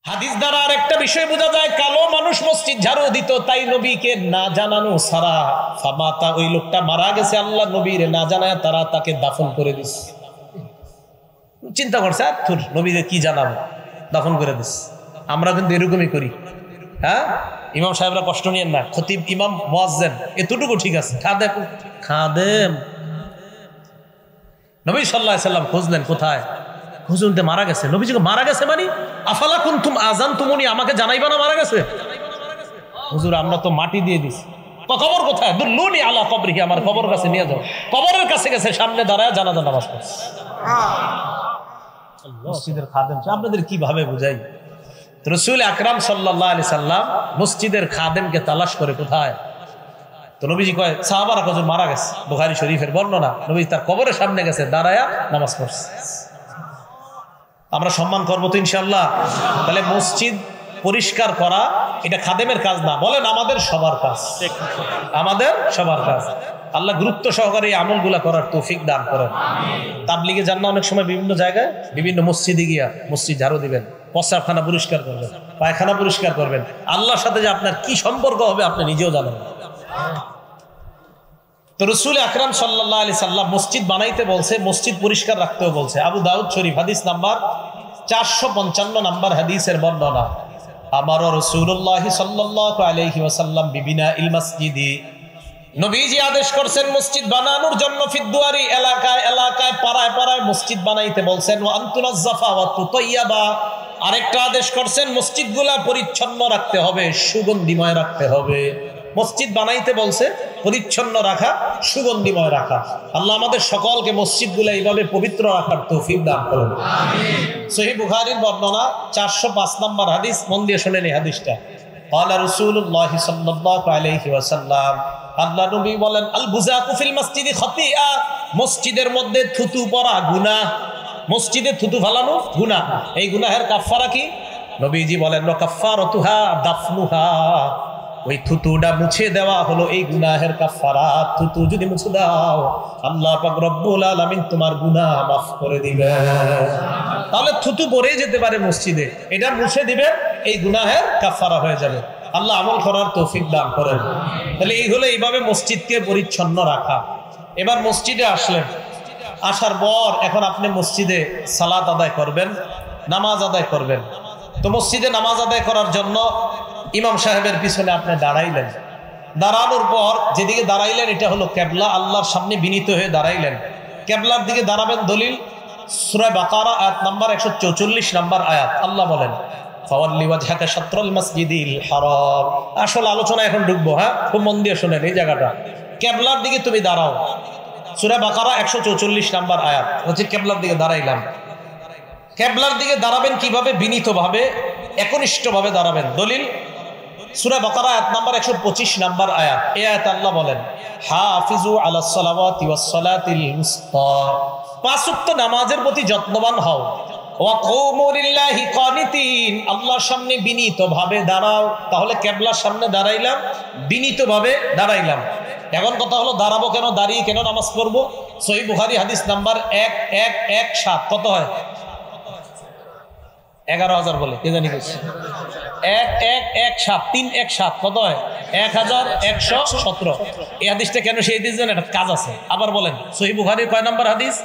হাদিস দ্বারা আরেকটা বিষয় বোঝা যায়, কালো মানুষ মসজিদ ঝাড়ু দিত, তাই নবীকে না জানানো সারা ফামাতা, ওই লোকটা মারা গেছে, আল্লাহ নবীর না জানায় তারা তাকে দাফন করে দিস। চিন্তা করছে নবীকে কি জানাবো, দাফন করে দিস। আমরা কিন্তু এরকমই করি। হ্যাঁ, ইমাম সাহেবরা কষ্ট নিয়েন না, খতিব ইমাম মুয়াজ্জিন এতটুকু ঠিক আছে, খাদেম নবী সাল্লাল্লাহু আলাইহি সাল্লাম খুঁজলেন কোথায়, হুজুরতে মারা গেছে। নবীজিকে মারা গেছে মানে আফালা কুনতুম আযানতুমুনি, আমাকে জানাইবা না মারা গেছে? হুজুর আমরা তো মাটি দিয়ে দিছি। কবর কোথায়? দুল্লুনি আলা কবরিহি, আমার কবর কাছে নিয়ে যাও। কবরের কাছে গেছে, সামনে দাঁড়ায় জানাজা নামাজ পড়ছে। মসজিদের খাদেম আপনাদের কিভাবে বুঝাই? রাসূল আকরাম সাল্লাল্লাহু আলাইহি সাল্লাম মসজিদের খাদেমকে তালাশ করে কোথায়, তো নবীজি কয় সাহাবারা হুজুর মারা গেছে, বুখারী শরীফের বর্ণনা। নবী তার কবরের সামনে গেছে, দাঁড়ায়া নামাজ পড়ছে। আমরা সম্মান করবো তো ইনশাআল্লাহ। তাহলে মসজিদ পরিষ্কার করা এটা খাদেমের কাজ না, বলেন আমাদের সবার কাজ, আমাদের সবার কাজ। আল্লাহ গুরুত্ব সহকারে এই আমলগুলা করার তৌফিক দান করেন। তাবলিগে যান না অনেক সময় বিভিন্ন জায়গায়, বিভিন্ন মসজিদে গিয়া মসজিদ ঝাড়ু দিবেন, প্রস্রাবখানা পরিষ্কার করবেন, পায়খানা পরিষ্কার করবেন। আল্লাহর সাথে যে আপনার কি সম্পর্ক হবে আপনি নিজেও জানেন না। তো রাসূল আকরাম সাল্লাল্লাহু আলাইহি সাল্লাম মসজিদ বানাইতে বলছে, মসজিদ পরিষ্কার রাখতেও বলছে। আবু দাউদ শরীফ হাদিস নাম্বার 455 নাম্বার হাদিসের বর্ণনা, আমার রাসূলুল্লাহ সাল্লাল্লাহু আলাইহি ওয়াসাল্লাম বিবিনাইল মসজিদি, নবীজি আদেশ করছেন মসজিদ বানানোর জন্য। ফিদ্দুয়ারি, এলাকায় এলাকায় পাড়ায় পাড়ায় মসজিদ বানাইতে বলছেন। ওয়া আনতুনাজ্জাফা ওয়া তুতাইয়াবা, আরেকটা আদেশ করছেন মসজিদগুলা পরিচ্ছন্ন রাখতে হবে, সুগন্ধিময় রাখতে হবে। মসজিদ বানাইতে বলছে, পরিচ্ছন্ন রাখা, সুগন্ধিময় রাখা। আল্লাহ আমাদের সকলকে মসজিদগুলো এইভাবে পবিত্র রাখার তৌফিক দান করুন, আমিন। সহিহ বুখারীর বর্ণনা 405 নম্বর হাদিস, মন দিয়ে শুনেন এই হাদিসটা। ক্বালা রাসূলুল্লাহ সাল্লাল্লাহু আলাইহি ওয়াসাল্লাম, আল্লাহ নবী বলেন, আল বুযাকু ফিল মসজিদি খাতিআ, মসজিদের মধ্যে থুতু পড়া গুনাহ, মসজিদে থুতু ফেলানো গুনাহ। এই গুনাহের কাফারা কি? নবীজি বলেন, ওয়া কাফারাতুহা দাফনুহা, ওই থুতুটা মুছে দেওয়া হলো এই গুনাহের কাফারা। থুতু যদি মুছে দাও, আল্লাহ পাক রব্বুল আলামিন তোমার গুনাহ মাফ করে দিবেন। তাহলে থুতু পড়ে যেতে পারে মসজিদে, এটা মুছে দিবে, এই গুনাহের কাফারা হয়ে যাবে। আল্লাহ আমল করার তৌফিক দান করেন। তাহলে এই হলো এইভাবে মসজিদকে পরিচ্ছন্ন রাখা। এবার মসজিদে আসলেন, আসার পর এখন আপনি মসজিদে সালাত আদায় করবেন, নামাজ আদায় করবেন। তো মসজিদে নামাজ আদায় করার জন্য ইমাম সাহেবের পিছনে আপনি দাঁড়াইলেন। দাঁড়ানোর পর যেদিকে দাঁড়াইলেন এটা হলো কেবলা, আল্লাহর সামনে বিনীত হয়ে দাঁড়াইলেন। কেবলার দিকে দাঁড়াবেন। দলিল সূরা বাকারা আয়াত নাম্বার 144 নাম্বার আয়াত, আল্লাহ বলেন, ফাওয়াল্লি ওয়াজহাকা শাতরাল মাসজিদিল হারাম। আসল আলোচনা এখন ঢুকবো, হ্যাঁ, খুব মন দিয়ে শুনেন এই জায়গাটা। কেবলার দিকে তুমি দাঁড়াও, সূরা বাকারা 144 নাম্বার আয়াত হচ্ছে কেবলার দিকে দাঁড়াইলাম। কেবলার দিকে দাঁড়াবেন কিভাবে? বিনীতভাবে, একনিষ্ঠভাবে দাঁড়াবেন। দলিল সূরা বাকারা আয়াত নাম্বার 125 নাম্বার আয়াত। এই আয়াতে আল্লাহ বলেন, হাফিজু আলাস সালাওয়াতি ওয়াস সালাতিল উসতা, পাঁচ ওয়াক্ত নামাজের প্রতি যত্নবান হও। ওয়া কুমু লিল্লাহি কানিতিন, আল্লাহর সামনে বিনীতভাবে দাঁড়াও। তাহলে কেবলার সামনে দাঁড়াইলাম, বিনীতভাবে দাঁড়াইলাম। এখন কথা হলো দাঁড়াবো কেন, দাঁড়িয়ে কেন নামাজ পড়বো? সহিহ বুখারী হাদিস নাম্বার 1117, কত হয়? 11,000 বলে কে জানি, 1117, 317 কত হয়? 1117। এই হাদিসটা কেন সেই হাদিস জানেন? একটা কাজ আছে। আবার বলেন, সহিহ বুখারীর কয় নাম্বার হাদিস?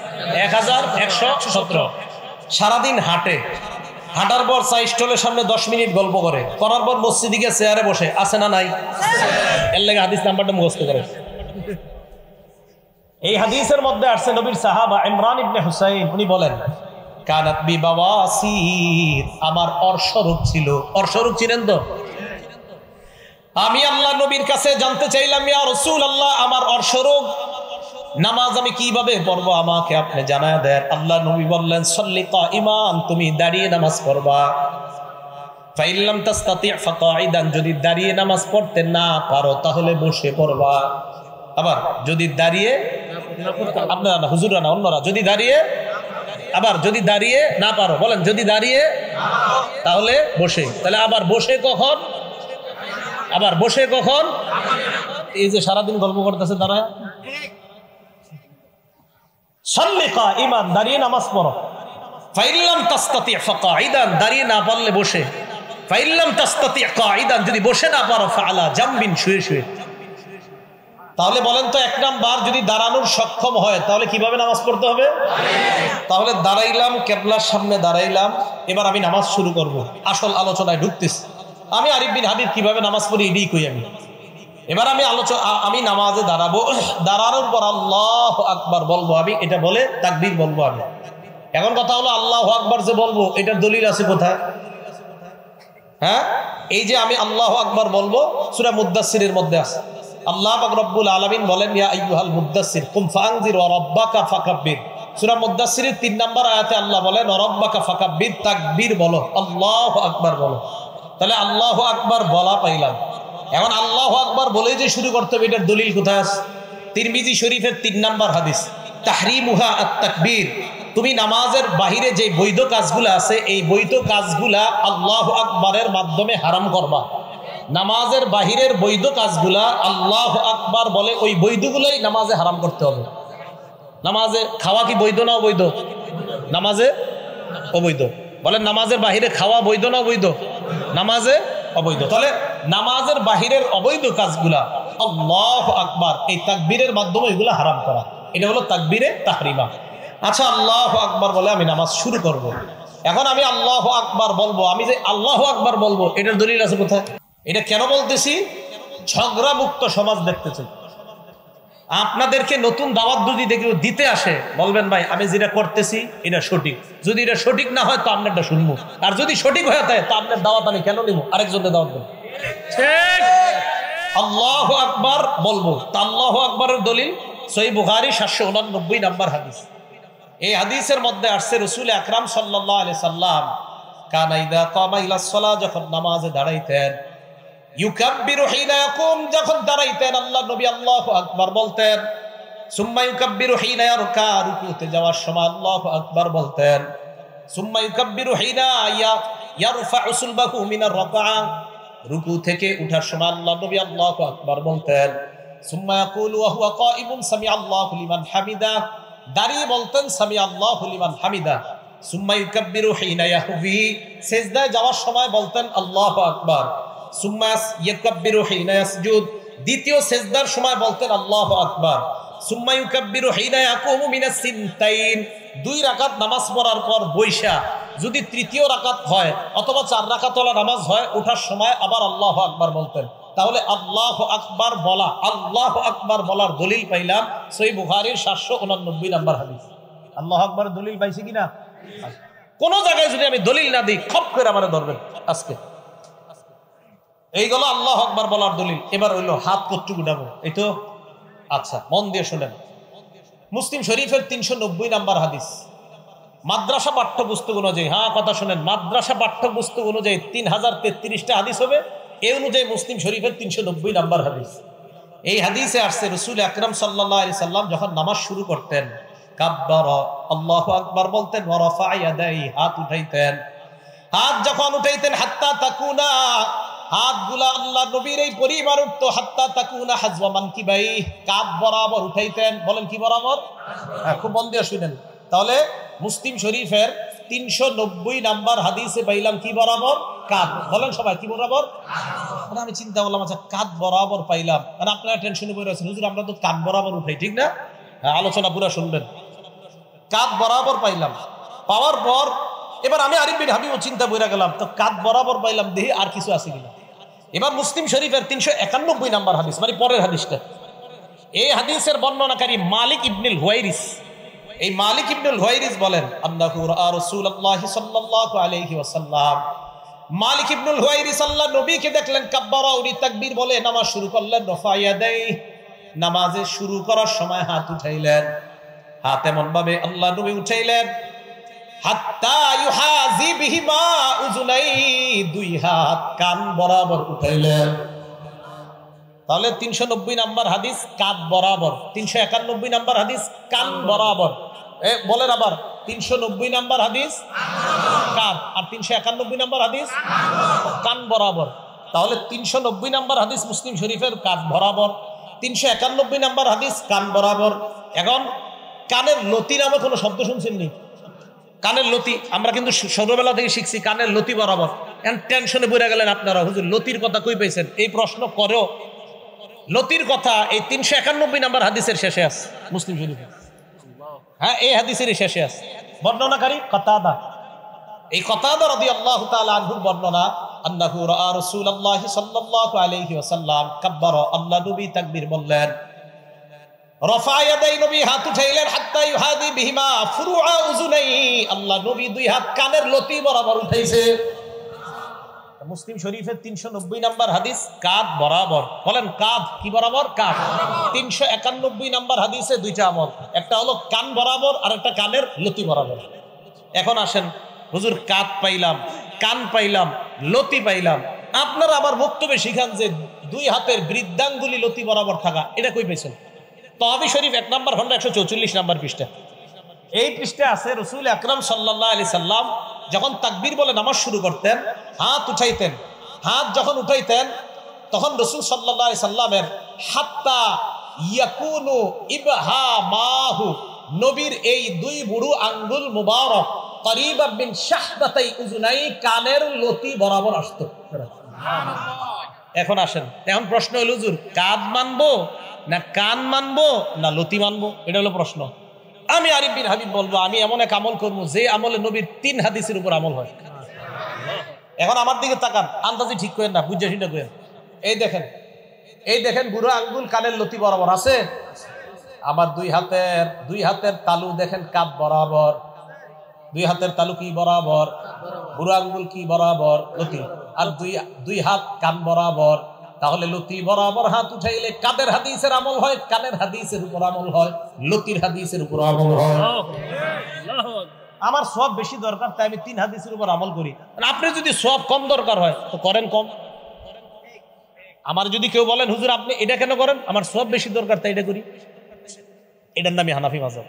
1117। সারাদিন হাঁটে, হাঁটার পর চা স্টলের সামনে 10 মিনিট গল্প করে, করার পর মসজিদে গিয়ে চেয়ারে বসে, আছে না নাই? এর লাগে হাদিস নাম্বারটা মুখস্থ করে। এই হাদিসের মধ্যে আসছে নবীর সাহাবা ইমরান ইবনে হুসাইন, উনি বলেন, কানাত বি বাওয়াসির, আমার অর্শরোগ ছিল। অর্শরোগ ছিলেন তো? আমি আল্লাহ নবীর কাছে জানতে চাইলাম, ইয়া রাসূলুল্লাহ, আমার অর্শরোগ, নামাজ আমি কিভাবে পড়বো আমাকে আপনি জানায় দেন। আল্লাহ নবী বললেন, সাল্লি কাইমান, তুমি দাঁড়িয়ে নামাজ পড়বা। ফাইন লাম তাস্তাতি ফাকাইদান, যদি দাঁড়িয়ে নামাজ পড়তে না পারো তাহলে বসে পড়বা। আবার যদি দাঁড়িয়ে, আপনারা না, হুজুররা না, অন্যরা, যদি দাঁড়িয়ে, আবার যদি দাঁড়িয়ে না পারো, বলেন যদি দাঁড়িয়ে তাহলে বসে। তাহলে আবার বসে কখন? আবার বসে কখন? এই যে সারাদিন গল্প করতেছে দাঁড়ায়। সাল্লি কাইমান, দাঁড়িয়ে নামাজ পড়ো। ফাইল্লাম তাস্তাতি ফাকাইদান, দাঁড়িয়ে না পারলে বসে, ফাইল্লাম তাস্তাতি কাইদান, যদি বসে না পারো ফাআলা জামবিন, শুয়ে শুয়ে। তাহলে বলেন তো, এক নাম্বার যদি দাঁড়ানোর সক্ষম হয় তাহলে কিভাবে নামাজ পড়তে হবে? তাহলে দাঁড়াইলাম, কেবলার সামনে দাঁড়াইলাম, এবার আমি নামাজ শুরু করব। আসল আলোচনায় ঢুকতেছি। আমি আরিফ বিন হাবিব কিভাবে নামাজ পড়ি এটাই কই আমি। এবার আমি নামাজে দাঁড়াবো, দাঁড়ানোর পর আল্লাহু আকবার বলবো আমি, এটা বলে তাকবীর বলবো আমি। এখন কথা হলো, আল্লাহু আকবার যে বলবো এটার দলিল আছে কোথায়? হ্যাঁ, এই যে আমি আল্লাহু আকবার বলবো, সূরা মুদ্দাসসিরের মধ্যে আছে। আল্লাহ পাক রব্বুল আলামিন বলেন, ইয়া আইয়ুহাল মুদ্দাসসির কুম ফাআনজির ওয়া রাব্বাকা ফাকাব্বির। সূরা মুদ্দাসসিরের 3 নম্বর আয়াতে আল্লাহ বলেন, ওয়া রাব্বাকা ফাকাব্বির, তাকবীর বলো, আল্লাহু আকবার বলো। তাহলে আল্লাহু আকবার বলা পাইলাম। এখন আল্লাহু আকবার বলেই যে শুরু করতে হবে, এটার দলিল কোথায় আছে? তিরমিজি শরীফের 3 নম্বর হাদিস, তাহরিমুহা আত-তাকবীর। তুমি নামাজের বাহিরে যে বৈধ কাজগুলো আছে, এই বৈধ কাজগুলা আল্লাহু আকবারের মাধ্যমে হারাম করবা। নামাজের বাহিরের বৈধ কাজগুলা আল্লাহু আকবার বলে ওই বৈধগুলোই নামাজে হারাম করতে হবে। নামাজে খাওয়া কি বৈধ না অবৈধ? নামাজে অবৈধ। বলেন, নামাজের বাহিরে খাওয়া বৈধ না অবৈধ? নামাজে অবৈধ। তাহলে নামাজের বাহিরের অবৈধ কাজগুলা আল্লাহু আকবার এই তাকবীরের মাধ্যমে এগুলো হারাম করা, এটা হলো তাকবীরে তাহরিমা। আচ্ছা, আল্লাহু আকবার বলে আমি নামাজ শুরু করব। এখন আমি আল্লাহু আকবার বলবো, আমি যে আল্লাহু আকবার বলবো এটার দলিল আছে কোথায়? এটা কেন বলতেছি? ঝগড়া মুক্ত সমাজ দেখতে চাই। আপনাদেরকে নতুন দাওয়াত যদি দিতে আসে, বলবেন ভাই আমি যেটা করতেছি এটা সঠিক, যদি এটা সঠিক না হয় তো আপনারটা শুনবো, আর যদি সঠিক হয়ে থাকে তো আপনার দাওয়াত আমি কেন নিব, আরেকজনের দাওয়াত দেব। ঠিক, আল্লাহু আকবার বলবো। তা আল্লাহু আকবারের দলিল সহিহ বুখারী 789 নম্বর হাদিস। এই হাদিসের মধ্যে আসছে, রাসূল আকরাম সাল্লাল্লাহু আলাইহি সাল্লাম কানা ইযা কামা ইলাস সালাহ, যখন নামাজে দাঁড়াইতেন, ইউকাব্বিরু হিনা ইয়াকুম, যখন দাঁড়াইতেন আল্লাহ নবী আল্লাহু আকবার বলতেন। সুম্মা ইউকাব্বিরু হিনা ইয়ারকা, রুকুতে যাওয়ার সময় আল্লাহু আকবার বলতেন। সুম্মা ইউকাব্বিরু হিনা ইয়ারফা'ু সুলবাহু মিনার রাকআ, রুকু থেকে উঠার সময় আল্লাহ নবী আল্লাহু আকবার বলতেন। সুম্মা ইয়াকুলু ওয়া হুয়া কাঈমুন সামিআল্লাহু লিমান হামিদা, দাঁড়িয়ে বলতেন সামিআল্লাহু লিমান হামিদা। সুম্মা ইউকাব্বিরু হিনা ইয়াহবি, সিজদায় যাওয়ার সময় বলতেন আল্লাহু আকবার। সুম্মা ইয়াকাব্বিরু হিনা ইয়াসজুদ, দ্বিতীয় সিজদার সময় বলতেন আল্লাহু আকবার। সুম্মা ইউকাব্বিরু হিনা ইয়াকুমু মিনাস সিনতাইন, 2 রাকাত নামাজ পড়ার পর বৈশা যদি তৃতীয় রাকাত হয় অথবা 4 রাকাতওয়ালা নামাজ হয়, ওঠার সময় আবার আল্লাহু আকবার বলতেন। তাহলে আল্লাহু আকবার বলা, আল্লাহু আকবার বলার দলিল পাইলাম সহিহ বুখারীর 789 নম্বর হাদিস। আল্লাহু আকবার দলিল পাইছি কিনা? কোন জায়গায় যদি আমি দলিল না দিই, খপ করে আমারে ধরবেন আজকে। এইগুলো আল্লাহু আকবার বলার দলিল। এবার হইলো হাত কতটুকু উঠাবো, এই তো। আচ্ছা, মন দিয়ে শুনেন। মুসলিম শরীফের 390 নম্বর হাদিস, মাদ্রাসা পাঠ্যপুস্তক অনুযায়ী, হ্যাঁ কথা শুনেন, মাদ্রাসা পাঠ্যপুস্তক অনুযায়ী 3033টা হাদিস হবে। এই অনুযায়ী মুসলিম শরীফের 390 নম্বর হাদিস। এই হাদিসে আসছে, রাসূল আকরাম সাল্লাল্লাহু আলাইহি সাল্লাম যখন নামাজ শুরু করতেন, কাব্বারা, আল্লাহু আকবার বলতেন, ওয়া রাফা'a ইয়াদাইহি, হাত উঠাইতেন। হাত যখন উঠাইতেন, হাত্তা তাকুনা, হাতগুলা আল্লাহ নবীর এই পরিবার উঠতো, হাত্তা তাকুনা হাজওয়া মানকিবাই, কাঁধ বরাবর উঠাইতেন। বলেন কি বরাবর? খুব মন দিয়ে শুনেন। তাহলে মুসলিম শরীফের 390 নাম্বার হাদিসে পাইলাম কি বরাবর? কাঁধ। বলেন সবাই কি বরাবর? আমি চিন্তা করলাম, আচ্ছা কাঁধ বরাবর পাইলাম, মানে আপনারা টেনশনে পড়ে আছেন, হুজুর আমরা তো কাঁধ বরাবর উঠাই, ঠিক না? আলোচনা পুরো শুনবেন। কাঁধ বরাবর পাইলাম, পাওয়ার পর এবার আমি আরিফ বিন হাবিব চিন্তা বইরা গেলাম, তো কাঁধ বরাবর পাইলাম, দেখি আর কিছু আছে কিনা। এবার মুসলিম শরীফের 391 নাম্বার হাদিস, মানে পরের হাদিসটা। এই হাদিসের বর্ণনাকারী মালিক ইবনুল হুয়াইরিস। এই মালিক ইবনুল হুয়াইরিস বলেন, আন্নাহু রাআ রাসূলুল্লাহ সাল্লাল্লাহু আলাইহি ওয়াসাল্লাম, মালিক ইবনুল হুয়াইরিস আল্লাহ নবীকে দেখলেন কাব্বারা, উনি তাকবীর বলে নামাজ শুরু করলেন। রফা ইয়াদাই, নামাজে শুরু করার সময় হাত উঠাইলেন। হাত এমন ভাবে আল্লাহ নবী উঠাইলেন, হাত্তা ইউহাজি বিহিমা উযুনাই, 2 হাত কান বরাবর উঠাইলেন। তাহলে 390 নাম্বার হাদিস কাঁধ বরাবর, 391 নাম্বার হাদিস কান বরাবর। বলেন আবার, 390 নাম্বার হাদিস কাঁধ, আর 391 নাম্বার হাদিস কান বরাবর। তাহলে 390 নাম্বার হাদিস মুসলিম শরীফের কাঁধ বরাবর, 391 নাম্বার হাদিস কান বরাবর। এখন কানের লতি নামে কোনো শব্দ শুনছেন নি? কানের লতি, আমরা কিন্তু ছোটবেলা থেকে শিখছি কানের লতি বরাবর। টেনশনে পড়ে গেলেন আপনারা, হুজুর লতির কথা কই পেয়েছেন? এই প্রশ্ন করেও লতির কথা এই 391 নম্বর হাদিসের শেষে আছে মুসলিম শরীফে। হ্যাঁ, এই হাদিসের শেষে আছে। বর্ণনাকারী কাতাদা। এই কাতাদা রাদিয়াল্লাহু তাআলা আনহুর বর্ণনা, আন্নাহু রাআ রাসূলুল্লাহ সাল্লাল্লাহু আলাইহি ওয়াসাল্লাম কাব্বারা, আল্লাহ নবী তাকবীর বললেন, রফা ইয়াদাই, নবী হাত উঠাইলেন, হাত্তা ইউহাদি বিহিমা ফুরুআ উযুনাই, আল্লাহ নবী দুই হাত কানের লতি বরাবর উঠাইছে। মুসলিম শরীফের 390 নম্বর হাদিস, কাঁধ বরাবর। বলেন কাঁধ কি বরাবর? কাঁধ। 391 নম্বর হাদিসে দুইটা আমল, একটা হলো কান বরাবর আর একটা কানের লতি বরাবর। এখন আসেন, হুজুর কাঁধ পাইলাম, কান পাইলাম, লতি পাইলাম, আপনারা আবার বক্তব্যে শিখান যে দুই হাতের বৃদ্ধাঙ্গুলি লতি বরাবর থাকা, এটা কই পেয়েছেন? তহাবি শরীফ 1 নম্বর খন্ড 144 নম্বর পৃষ্ঠা। এই পৃষ্ঠা আছে, রাসূল আকরাম সাল্লাল্লাহু আলাইহি সাল্লাম যখন তাকবীর বলে নামাজ শুরু করতেন, হাত উঠাইতেন। হাত যখন উঠাইতেন তখন রাসূল সাল্লাল্লাহু আলাইহি সাল্লামের হাত্তা ইয়াকুনু ইবহামাহু, নবীর এই দুই বুড়ো আঙ্গুল মুবারক করিবা বিন শাহদাতাই উযুনাই, কানের লতি বরাবর আসতো। সুবহানাল্লাহ। এখন আসেন, এখন প্রশ্ন হলো হুজুর কাঁধ মানবো না কান মানবো না লতি মানবো? এটা হলো প্রশ্ন। আমি আরিফ বিন হাবিব বলবো, আমি এমন এক আমল করবো যে আমলে নবীর 3 হাদিসের উপর আমল হয়। এখন আমার দিকে তাকান, আন্দাজি ঠিক করেন না, বুঝে শুনে করেন। এই দেখেন, এই দেখেন বুড়ো আঙ্গুল কানের লতি বরাবর আছে। আমার দুই হাতের তালু দেখেন কাঁধ বরাবর। দুই হাতের তালু কি বরাবর? বুড়ো আঙ্গুল কি বরাবর? লতি। আর দুই হাত কান বরাবর। তাহলে লতি বরাবর হাত উঠাইলে কাদের হাদিসের আমল হয়? কানের হাদিসের উপর আমল হয়, লতির হাদিসের উপর আমল হয়। আমার সওয়াব বেশি দরকার, তাই আমি 3 হাদিসের উপর আমল করি। আপনি যদি সওয়াব কম দরকার হয় তো করেন কম। আমার যদি কেউ বলেন হুজুর আপনি এটা কেন করেন, আমার সওয়াব বেশি দরকার তাই এটা করি, এটার নামই হানাফি মাযহাব।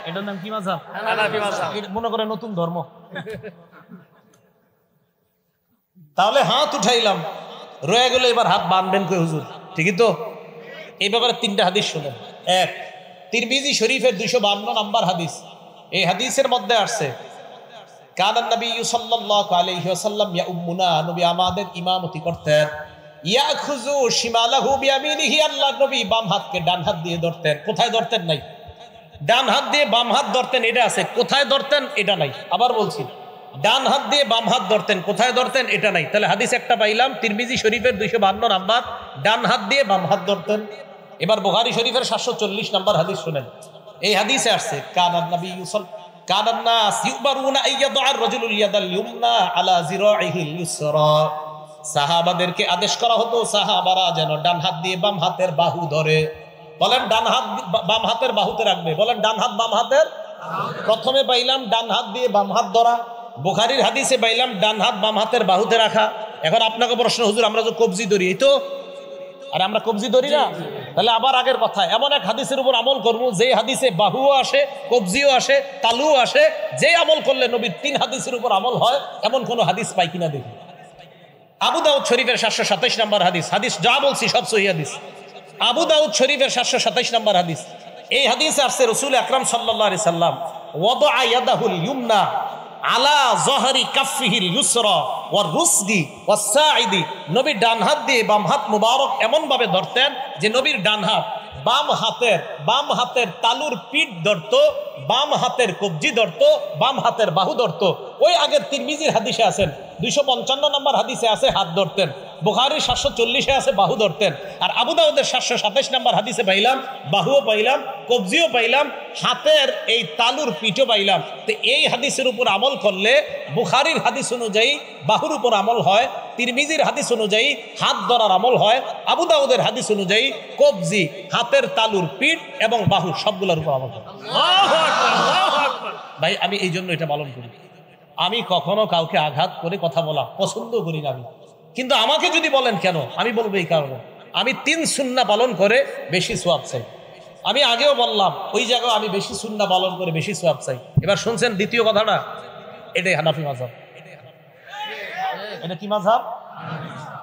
এটার নাম কি মাযহাব? হানাফি মাযহাব। মনে করে নতুন ধর্ম। তাহলে হাত উঠাইলাম, রয়ে গেল এবার হাত বাঁধবেন কই হুজুর? ঠিকই তো। এই ব্যাপারে 3টা হাদিস শুনেন। 1, তিরমিজি শরীফের 252 নম্বর হাদিস। এই হাদিসের মধ্যে আসছে, কানান নবী সাল্লাল্লাহু আলাইহি ওয়াসাল্লাম ইয়াউমুনা, নবী আমাদের ইমামতি করতেন, ইয়াখুযু শিমালাহু বিয়ামিনিহি, আল্লাহ নবী বাম হাতকে ডান হাত দিয়ে ধরতেন। কোথায় ধরতেন? নাই। ডান হাত দিয়ে বাম হাত ধরতেন, এটা আছে। কোথায় ধরতেন? এটা নাই। আবার বলছি, ডান হাত দিয়ে বাম হাত ধরতেন, কোথায় ধরতেন? এটা নাই। তাহলে হাদিস একটা পাইলাম, তিরমিজি শরীফের 252 নাম্বার, ডান হাত দিয়ে বাম হাত ধরতেন। এবার বুখারী শরীফের 740 নাম্বার হাদিস শুনেন। এই হাদিসে আসছে, কানান নবী কানান নাস ইউবারুনা আইয়াদআ আর-রাজুলুল ইয়াদাল ইউমনা আলা জিরাইহিল ইউসরা, সাহাবাদেরকে আদেশ করা হতো সাহাবারা যেন ডান হাত দিয়ে বাম হাতের বাহু ধরে। বলেন ডান হাত বাম হাতের বাহুতে রাখবে। বলেন ডান হাত বাম হাতের। প্রথমে পাইলাম ডান হাত দিয়ে বাম হাত ধরা, বুখারীর হাদিসে পাইলাম ডান হাত বাম হাতের বাহুতে রাখা। এখন আপনাকে প্রশ্ন, হুজুর আমরা তো কবজি ধরি, এই তো, আর আমরা কবজি ধরি না। তাহলে আবার আগের কথা, এমন এক হাদিসের উপর আমল করবো যে হাদিসে বাহুও আসে, কবজিও আসে, তালুও আসে, যে আমল করলে নবীর 3 হাদিসের উপর আমল হয়, এমন কোন হাদিস পাই কিনা দেখি। আবু দাউদ শরীফের 727 নম্বর হাদিস, হাদিস যা বলছি সব সহিহ হাদিস। আবু দাউদ শরীফের 727 নম্বর হাদিস। এই হাদিসে আসছে রাসূল আকরাম সাল্লাল্লাহু আলাইহি সাল্লাম ওয়াদা ইয়াদাহুল ইউমনা আলা যহরি কাফফিহিল ইউসরা ওয়া রুসদি ওয়া সাইদি, নবীর ডান হাত দিয়ে বাম হাত মুবারক এমন ভাবে ধরতেন যে নবীর ডান হাত বাম হাতের তালুর পিঠ ধরতো, বাম হাতের কবজি ধরতো, বাম হাতের বাহু ধরতো। ওই আগের তিরমিজির হাদিসে আছেন, 255 নম্বর হাদিসে আছে হাত ধরতেন, বুখারীর 740-এ আছে বাহু ধরতেন, আর আবু দাউদের 727 নম্বর হাদিসে পাইলাম বাহুও পাইলাম, কবজিও পাইলাম, হাতের এই তালুর পিঠও পাইলাম। তো এই হাদিসের উপর আমল করলে বুখারীর হাদিস অনুযায়ী বাহুর উপর আমল হয়, তিরমিজির হাদিস অনুযায়ী হাত ধরার আমল হয়, আবু দাউদের হাদিস অনুযায়ী কবজি, হাতের তালুর পিঠ এবং বাহু সবগুলোর উপর আমল হয়। ভাই আমি এই জন্য এটা পালন করি। আমি কখনো কাউকে আঘাত করে কথা বলা পছন্দ করি না আমি, কিন্তু আমাকে যদি বলেন কেন, আমি বলবো এই কারণে আমি 3 সুন্নাহ পালন করে বেশি সওয়াব চাই। আমি আগেও বললাম ওই জায়গায় আমি বেশি সুন্নাহ পালন করে বেশি সওয়াব চাই। এবার শুনছেন দ্বিতীয় কথাটা, এটাই হানাফি মাযহাব। এটা কি মাযহাব?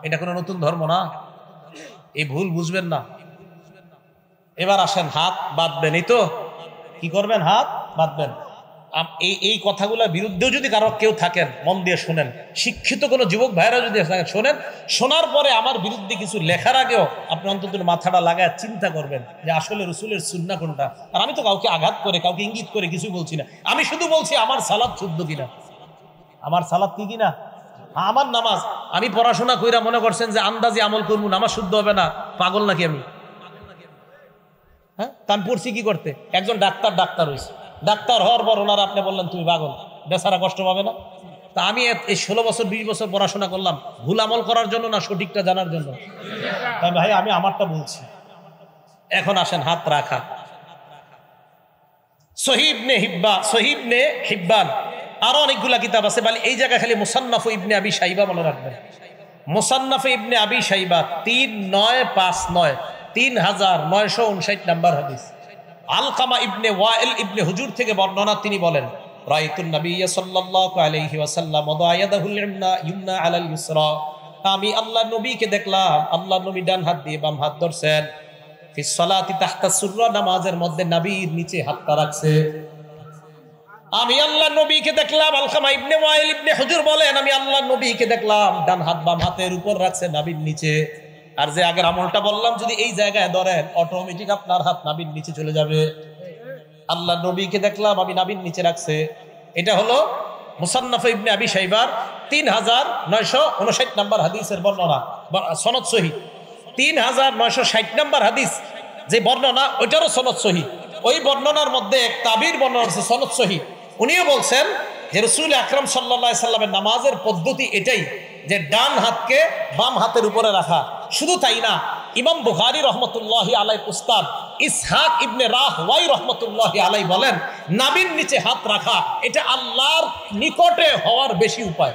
এটা কোনো নতুন ধর্ম না, এই ভুল বুঝবেন না। এবার আসেন, হাত বাঁধবেন, এই তো কি করবেন? হাত বাঁধবেন। এই কথাগুলোর বিরুদ্ধেও যদি কারো কেউ থাকেন, মন দিয়ে শোনেন, শিক্ষিত কোনো যুবক ভাইরা যদি থাকেন শোনেন, শোনার পরে আমার বিরুদ্ধে কিছু লেখার আগেও আপনি অন্তত মাথাটা লাগায় চিন্তা করবেন যে আসলে রসুলের সুন্নাহ কোনটা। আর আমি তো কাউকে আঘাত করে, কাউকে ইঙ্গিত করে কিছু বলছি না, আমি শুধু বলছি আমার সালাত শুদ্ধ কিনা, আমার সালাত কি কিনা, আমার নামাজ। আমি পড়াশোনা কইরা মনে করছেন যে আন্দাজি আমল করবো, নামাজ শুদ্ধ হবে না, পাগল নাকি আমি? হ্যাঁ, তা আমি পড়ছি কি করতে? একজন ডাক্তার হয়েছে, ডাক্তার হওয়ার পর ওনারা আপনি বললেন তুমি পাগল, বেচারা কষ্ট পাবে না? তা আমি এই 16 বছর 20 বছর পড়াশোনা করলাম ভুল আমল করার জন্য না সঠিকটা জানার জন্য? তাই ভাই আমি আমারটা বলছি। এখন আসেন হাত রাখা। সহিহ ইবনে হিব্বান, আরো অনেকগুলা কিতাব আছে, বলে এই জায়গা খালি মুসান্নাফ ইবনে আবি শাইবা মনে রাখবেন। মুসান্নাফ ইবনে আবি শাইবা 3959 3959 নাম্বার হাদিস। আলকামা ইবনে ওয়াইল ইবনে হুজুর থেকে বর্ণনা, তিনি বলেন রাআইতুন নাবিয়্য সাল্লাল্লাহু আলাইহি ওয়াসাল্লাম ওয়া ইয়াদাহুল ইমনা আলাল ইউসরা, আমি আল্লাহর নবীকে দেখলাম, আল্লাহর নবী ডান হাত দিয়ে বাম হাত ধরছেন, ফিস সালাতি তাহতা সুররা, নামাজের মধ্যে নাবির নিচে হাতটা রাখছে। আমি আল্লাহর নবীকে দেখলাম, আলকামা ইবনে ওয়াইল ইবনে হুজুর বলেন আমি আল্লাহর নবীকে দেখলাম ডান হাত বাম হাতের উপর রাখছে, নাবির নিচে। আর যে আগের আমলটা বললাম যদি এই জায়গায় ধরেন অটোমেটিক আপনার হাত নাবির নিচে চলে যাবে। আল্লাহর নবীকে দেখলাম আমি নাবির নিচে রাখছে। এটা হলো মুসান্নাফ ইবনে আবি শাইবার 3959 নাম্বার হাদিসের বর্ণনা, সনদ সহিহ। 3960 নাম্বার হাদিস যে বর্ণনা, ওইটারও সনদ সহিহ। ওই বর্ণনার মধ্যে এক তাবির বর্ণনা আছে সনদ সহিহ। উনিও বলছেন যে রাসূল আকরাম সাল্লাল্লাহু আলাইহি সাল্লামের নামাজের পদ্ধতি এটাই যে ডান হাতকে বাম হাতের উপরে রাখা। শুধু তাই না, ইমাম বুখারী রাহমাতুল্লাহি আলাইহির উস্তাদ ইসহাক ইবনে রাহওয়াই রাহমাতুল্লাহি আলাইহি বলেন নাবির নিচে হাত রাখা এটা আল্লাহর নিকটে হওয়ার বেশি উপায়।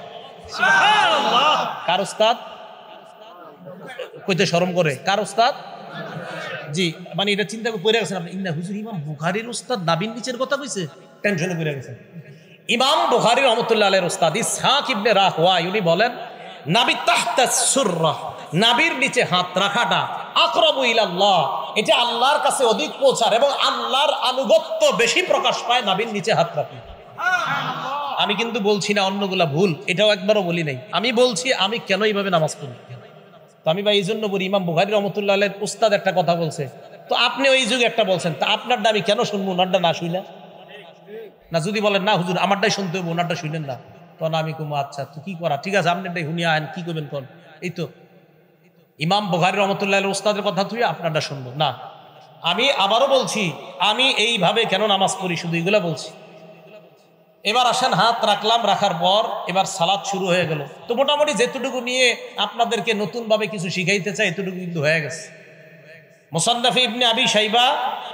সুবহানাল্লাহ। কার উস্তাদ? কইতে শরম করে, কার উস্তাদ? জি, মানে এটা চিন্তা করে পড়ে গেছেন আপনি, ইন্না হুজুর ইমাম বুখারীর উস্তাদ নাবির নিচের কথা কইছে, টেনশনে পড়ে গেছেন। ইমাম বুখারী রাহমাতুল্লাহি আলাইহির উস্তাদ ইসহাক ইবনে রাহওয়াই উনি বলেন নাবি তাহতা সুররা, নাবির নিচে হাত রাখাটা আকরাবু ইলাল্লাহ, এটা আল্লাহর কাছে অধিক পৌঁছার এবং আল্লাহর আনুগত্য বেশি প্রকাশ পায় নাবির নিচে হাত রাখলে। আমি কিন্তু বলছি না অন্যগুলা ভুল, এটাও একবারও বলি নাই। আমি বলছি আমি কেন এইভাবে নামাজ পড়ি। তো আমি ভাই এই জন্য বলি ইমাম বুখারী রাহমাতুল্লাহি আলাইহির উস্তাদ একটা কথা বলছে, তো আপনি ওই যুগে একটা বলছেন, তা আপনারটা আমি কেন শুনবো, ওনারটা না শুই না? না যদি বলেন না হুজুর আমারটাই শুনতে হবে ওনারটা শুনেন না, তখন আমি কমু আচ্ছা তো কি করা, ঠিক আছে আপনারটাই শুনিয়া আইন, কি করবেন কোন? এই তো ইমাম বুখারী রাহমাতুল্লাহি আলাইহির উস্তাদের কথা তুই আপনারটা শুনবো না। আমি আবারও বলছি আমি এইভাবে কেন নামাজ পড়ি, শুধু এগুলা বলছি। এবার আসেন হাত রাখলাম, রাখার পর এবার সালাত শুরু হয়ে গেল। তো মোটামুটি যেটুকু নিয়ে আপনাদেরকে নতুন ভাবে কিছু শিখাইতে চাই এতটুকু কিন্তু হয়ে গেছে। মুসান্নাফ ইবনে আবি শাইবা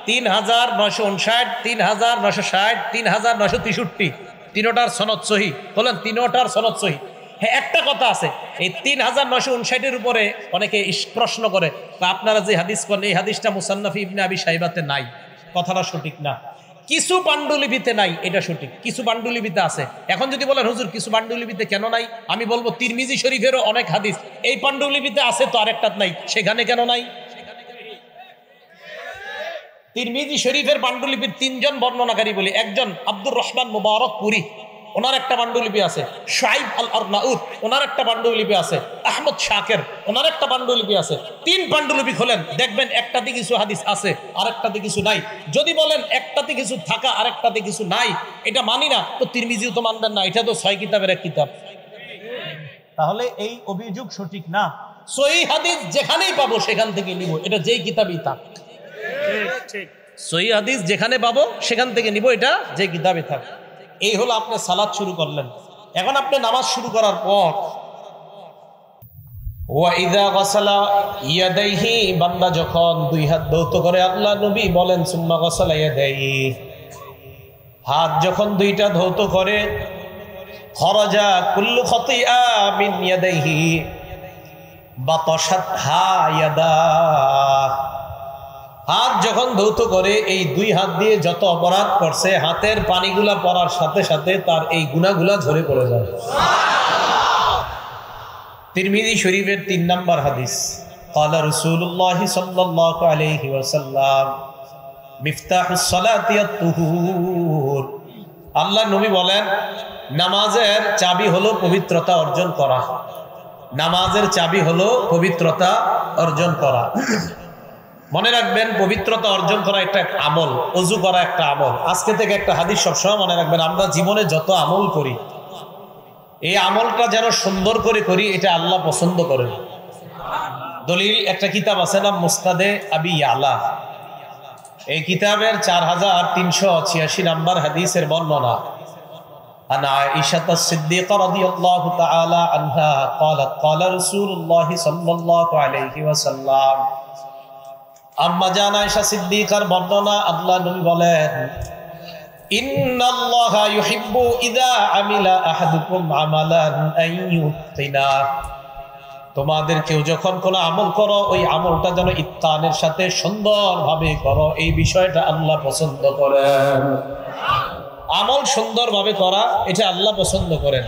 3959, 3960, 3963 তিনোটার সনদ সহিহ। বলেন তিনোটার সনদ সহিহ। হ্যাঁ, একটা কথা আছে, এই 3959 উপরে অনেকে প্রশ্ন করে আপনারা যে হাদিস করেন এই হাদিসটা মুসান্নাফ ইবনে আবি শাইবাতে নাই। কথাটা সঠিক না। কিছু পাণ্ডুলিপিতে নাই, এটা সঠিক, কিছু পাণ্ডুলিপিতে আছে। এখন যদি বলেন হুজুর কিছু পাণ্ডুলিপিতে কেন নাই, আমি বলবো তিরমিজি শরীফেরও অনেক হাদিস এই পাণ্ডুলিপিতে আছে তো আরেকটা নাই, সেখানে কেন নাই? তিরমিজি শরীফের পাণ্ডুলিপির 3 জন বর্ণনাকারী বলি, একজন আব্দুর রহমান মুবারকপুরি, ওনার একটা পাণ্ডুলিপি আছে। শুআইব আল আরনাউত, ওনার একটা পাণ্ডুলিপি আছে। আহমদ শাকের, ওনার একটা পাণ্ডুলিপি আছে। 3 পাণ্ডুলিপি খোলেন, দেখবেন একটাতে কিছু হাদিস আছে আরেকটাতে কিছু নাই। যদি বলেন একটাতে কিছু থাকা আরেকটাতে কিছু নাই, এটা মানি না, তো তিরমিজিও তো মানবেন না, এটা তো 6 কিতাবের এক কিতাব। তাহলে এই অভিযোগ সঠিক না। সহিহ হাদিস যেখানেই পাবো সেখান থেকে নিব, এটা যেই কিতাবই থাক। সহিহ হাদিস যেখানে পাবো সেখান থেকে নিব, এটা যে কিতাবে থাক। এই হলো আপনি সালাত শুরু করলেন। এখন আপনি নামাজ শুরু করার পর ওয়াইদা গাসালা ইয়াদাইহি, বান্দা যখন 2 হাত ধৌত করে, আল্লাহ নবী বলেন সুম্মা গাসালা ইয়াদাইহি, হাত যখন 2টা ধৌত করে, খরাজা কুল্লু খাতিয়া মিন ইয়াদাইহি বাতাশাতহা ইয়াদা, হাত যখন ধৌত করে এই 2 হাত দিয়ে যত অপরাধ করছে হাতের পানিগুলা পড়ার সাথে সাথে তার এই গুনাহগুলা ঝরে পড়ে যায়। তিরমিজি শরীফের 3 নম্বর হাদিস, ক্বালা রাসূলুল্লাহ সাল্লাল্লাহু আলাইহি ওয়াসাল্লাম মিফতাহুস সালাতি আত-তুহুর, আল্লাহ নবী বলেন নামাজের চাবি হলো পবিত্রতা অর্জন করা। নামাজের চাবি হলো পবিত্রতা অর্জন করা। মনে রাখবেন, পবিত্রতা অর্জন করা একটা আমল, ওযু করা একটা আমল। আজকে থেকে একটা হাদিস সবসময় মনে রাখবেন, আমরা জীবনে যত আমল করি এই আমলটা যেন সুন্দর করে করি, এটা আল্লাহ পছন্দ করেন। দলিল একটা কিতাব আছে না, মুসনাদে আবি ইয়ালা। এই কিতাবের 4386 নাম্বার হাদিসের বর্ণনা। আনা আয়েশা সিদ্দিকা রাদিয়াল্লাহু তাআলা আনহা قالت قال رسول الله صلى الله عليه وسلم। আম্মা জান আয়েশা সিদ্দিকার বর্ণনা, আল্লাহ নবী বলেন ইন্নাল্লাহা ইউহিব্বু ইযা আমিলা আহাদুকুম আমালান আন ইউতিনা। তোমাদের কেউ যখন কোনো আমল করো, ওই আমলটা যেন ইত্তানের সাথে সুন্দরভাবে করো, এই বিষয়টা আল্লাহ পছন্দ করেন। আমল সুন্দরভাবে করা এটা আল্লাহ পছন্দ করেন।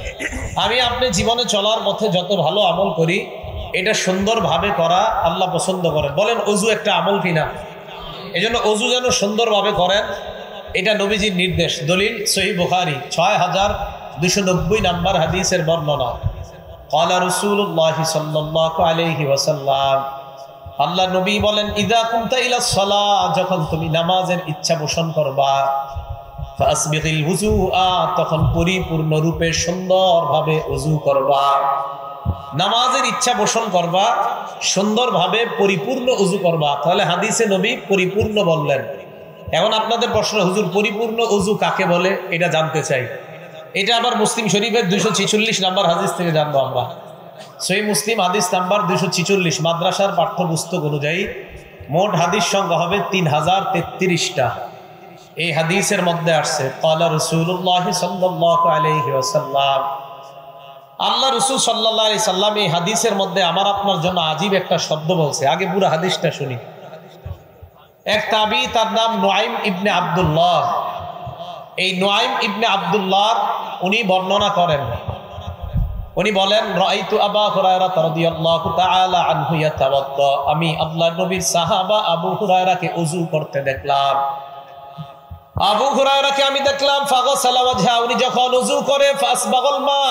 আমি আপনি জীবনে চলার পথে যত ভালো আমল করি, এটা সুন্দরভাবে করা আল্লাহ পছন্দ করেন। বলেন ওযু একটা আমল কিনা? এজন্য ওযু যেন সুন্দরভাবে করেন, এটা নবীজির নির্দেশ। দলিল সহিহ বুখারী 6290 নাম্বার হাদিসের বর্ণনা। قال رسول الله صلى الله عليه وسلم। আল্লাহ নবী বলেন ইযা কুমতা ইলা সালাহ, যখন তুমি নামাজের ইচ্ছা পোষণ করবা, ফাসবিগিল ওযুআ, তখন পরিপূর্ণ রূপে সুন্দরভাবে ওযু করবা। নামাজের ইচ্ছা পোষণ করবা, সুন্দরভাবে পরিপূর্ণ ওযু করবা। তাহলে হাদিসে নবী পরিপূর্ণ বললেন। এখন আপনাদের প্রশ্ন, হুজুর পরিপূর্ণ ওযু কাকে বলে এটা জানতে চাই। এটা আবার মুসলিম শরীফের 246 নাম্বার হাদিস থেকে জানবো আমরা। সহিহ মুসলিম হাদিস নাম্বার 246, মাদ্রাসার পাঠ্যপুস্তক অনুযায়ী মোট হাদিস সংখ্যা হবে 3033টা। এই হাদিসের মধ্যে আসছে ক্বালা রাসূলুল্লাহ সাল্লাল্লাহু আলাইহি ওয়াসাল্লাম। আল্লাহ রাসূল সাল্লাল্লাহু আলাইহি সাল্লাম এই হাদিসের মধ্যে আমার আপনার জন্য আজীব একটা শব্দ বলছে। আগে পুরো হাদিসটা শুনি। এক তাবী, তার নাম নুআইম ইবনে আব্দুল্লাহ। এই নুআইম ইবনে আব্দুল্লাহ উনি বর্ণনা করেন, উনি বলেন রাআইতু আবু হুরায়রা রাদিয়াল্লাহু তাআলা আনহু ইয়াতাওয়াদ্দা। আমি আল্লাহর নবীর সাহাবা আবু হুরায়রাকে ওযু করতে দেখলাম। আবু হুরায়রাকে আমি দেখলাম ফাগসালা ওয়াজহা, উনি যখন ওযু করে ফাসবাগাল মা,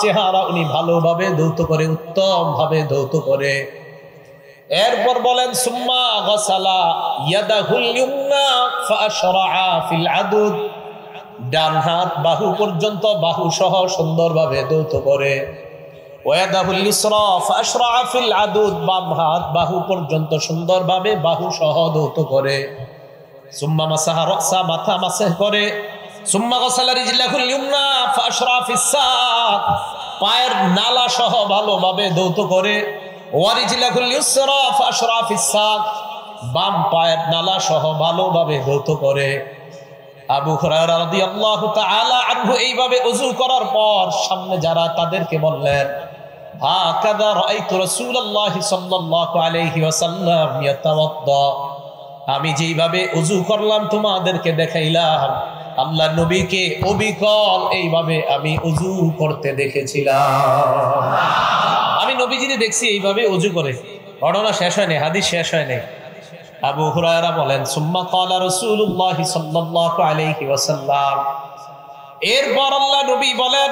চেহারা উনি ভালোভাবে ধৌত করে, উত্তম ভাবে ধৌত করে। এরপর বলেন সুম্মা গাসালা ইয়াদাহুল ইউমনা ফাআশরাআ ফিল আদুদ, ডান হাত বাহু পর্যন্ত, বাহু সহ সুন্দরভাবে ধৌত করে। ওয়াদাহুল ইসরা ফাআশরাআ ফিল আদুদ, বাম হাত বাহু পর্যন্ত সুন্দরভাবে বাহু সহ ধৌত করে। সুম্মা মাসাহা রাসা, মাথা মাসহ করে। সুম্মা গাসালা রিজলাহুল ইউমনা ফাআশরাআ ফিস সাক, পায়ের নালা সহ ভালোভাবে ধৌত করে। ওয়ারিজলাহুল ইউসরা ফাআশরাআ ফিস সাক, বাম পায়ের নালা সহ ভালোভাবে ধৌত করে। আবু হুরায়রা রাদিয়াল্লাহু তাআলা আনহু এইভাবে ওযু করার পর সামনে যারা, তাদেরকে বললেন হাকাযা রাআইতু রাসূলুল্লাহ সাল্লাল্লাহু আলাইহি ওয়াসাল্লাম ইয়াতাওয়াদ্দা। আমি যেইভাবে ওযু করলাম তোমাদেরকে দেখাইলাম, আল্লাহ নবীকে অবিকল এইভাবে আমি ওযু করতে দেখেছিলাম। আমি নবীজিকে দেখছি এইভাবে ওযু করে। ঘটনা শেষ হয়নি, হাদিস শেষ হয়নি। আবু হুরায়রা বলেন সুম্মা ক্বালা রাসূলুল্লাহ সাল্লাল্লাহু আলাইহি ওয়াসাল্লাম। এরপর আল্লাহ নবী বলেন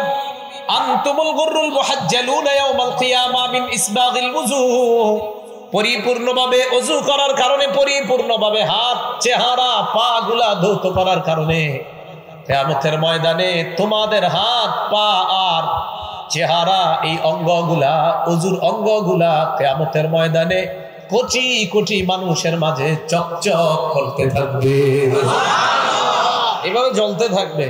আনতুমুল গুররুল মুহাজ্জালুনা ইয়াউমাল কিয়ামা মিন ইসবাগিল ওযু। পরিপূর্ণভাবে ওযু করার কারণে, পরিপূর্ণভাবে হাত, চেহারা, পা গুলা ধৌত করার কারণে কিয়ামতের ময়দানে তোমাদের হাত, পা আর চেহারা, এই অঙ্গগুলা, ওযুর অঙ্গগুলা কিয়ামতের ময়দানে কোটি কোটি মানুষের মাঝে চকচক করতে থাকবে, এভাবে জ্বলতে থাকবে।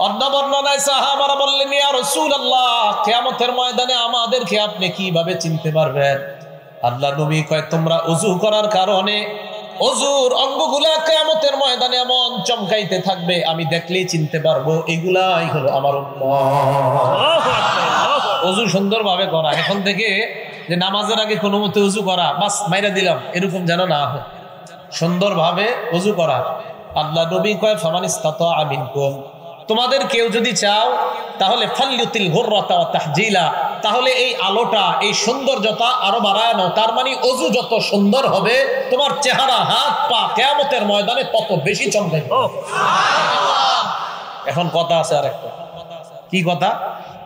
অন্য বর্ণনায় সাহাবারা বললেন ইয়া রাসূলুল্লাহ, কিয়ামতের ময়দানে আমাদেরকে আপনি কিভাবে চিনতে পারবেন? আল্লাহ নবী কয় তোমরা ওযু করার কারণে ওযুর অঙ্গগুলা কিয়ামতের ময়দানে এমন চমকাইতে থাকবে, আমি দেখলেই চিনতে পারবো এগুলাই হলো আমার উম্মত। ওযু সুন্দরভাবে করা। এখন থেকে যে নামাজের আগে কোনো মতে ওযু করা, বাস মাইরা দিলাম, এরকম যেন না হয়। সুন্দরভাবে ওযু করা। আল্লাহ নবী কয় ফামানিস্তাতা মিনকুম, তোমাদের কেউ যদি চাও তাহলে ফাল্যুতিল গুররাতা ওয়া তাহজিলা, তাহলে এই আলোটা, এই সৌন্দর্যতা আরো বাড়ায় নাও। তার মানে ওযু যত সুন্দর হবে, তোমার চেহারা, হাত, পা কিয়ামতের ময়দানে তত বেশি চমকাবে। এখন কথা আছে আরেকটা, কি কথা?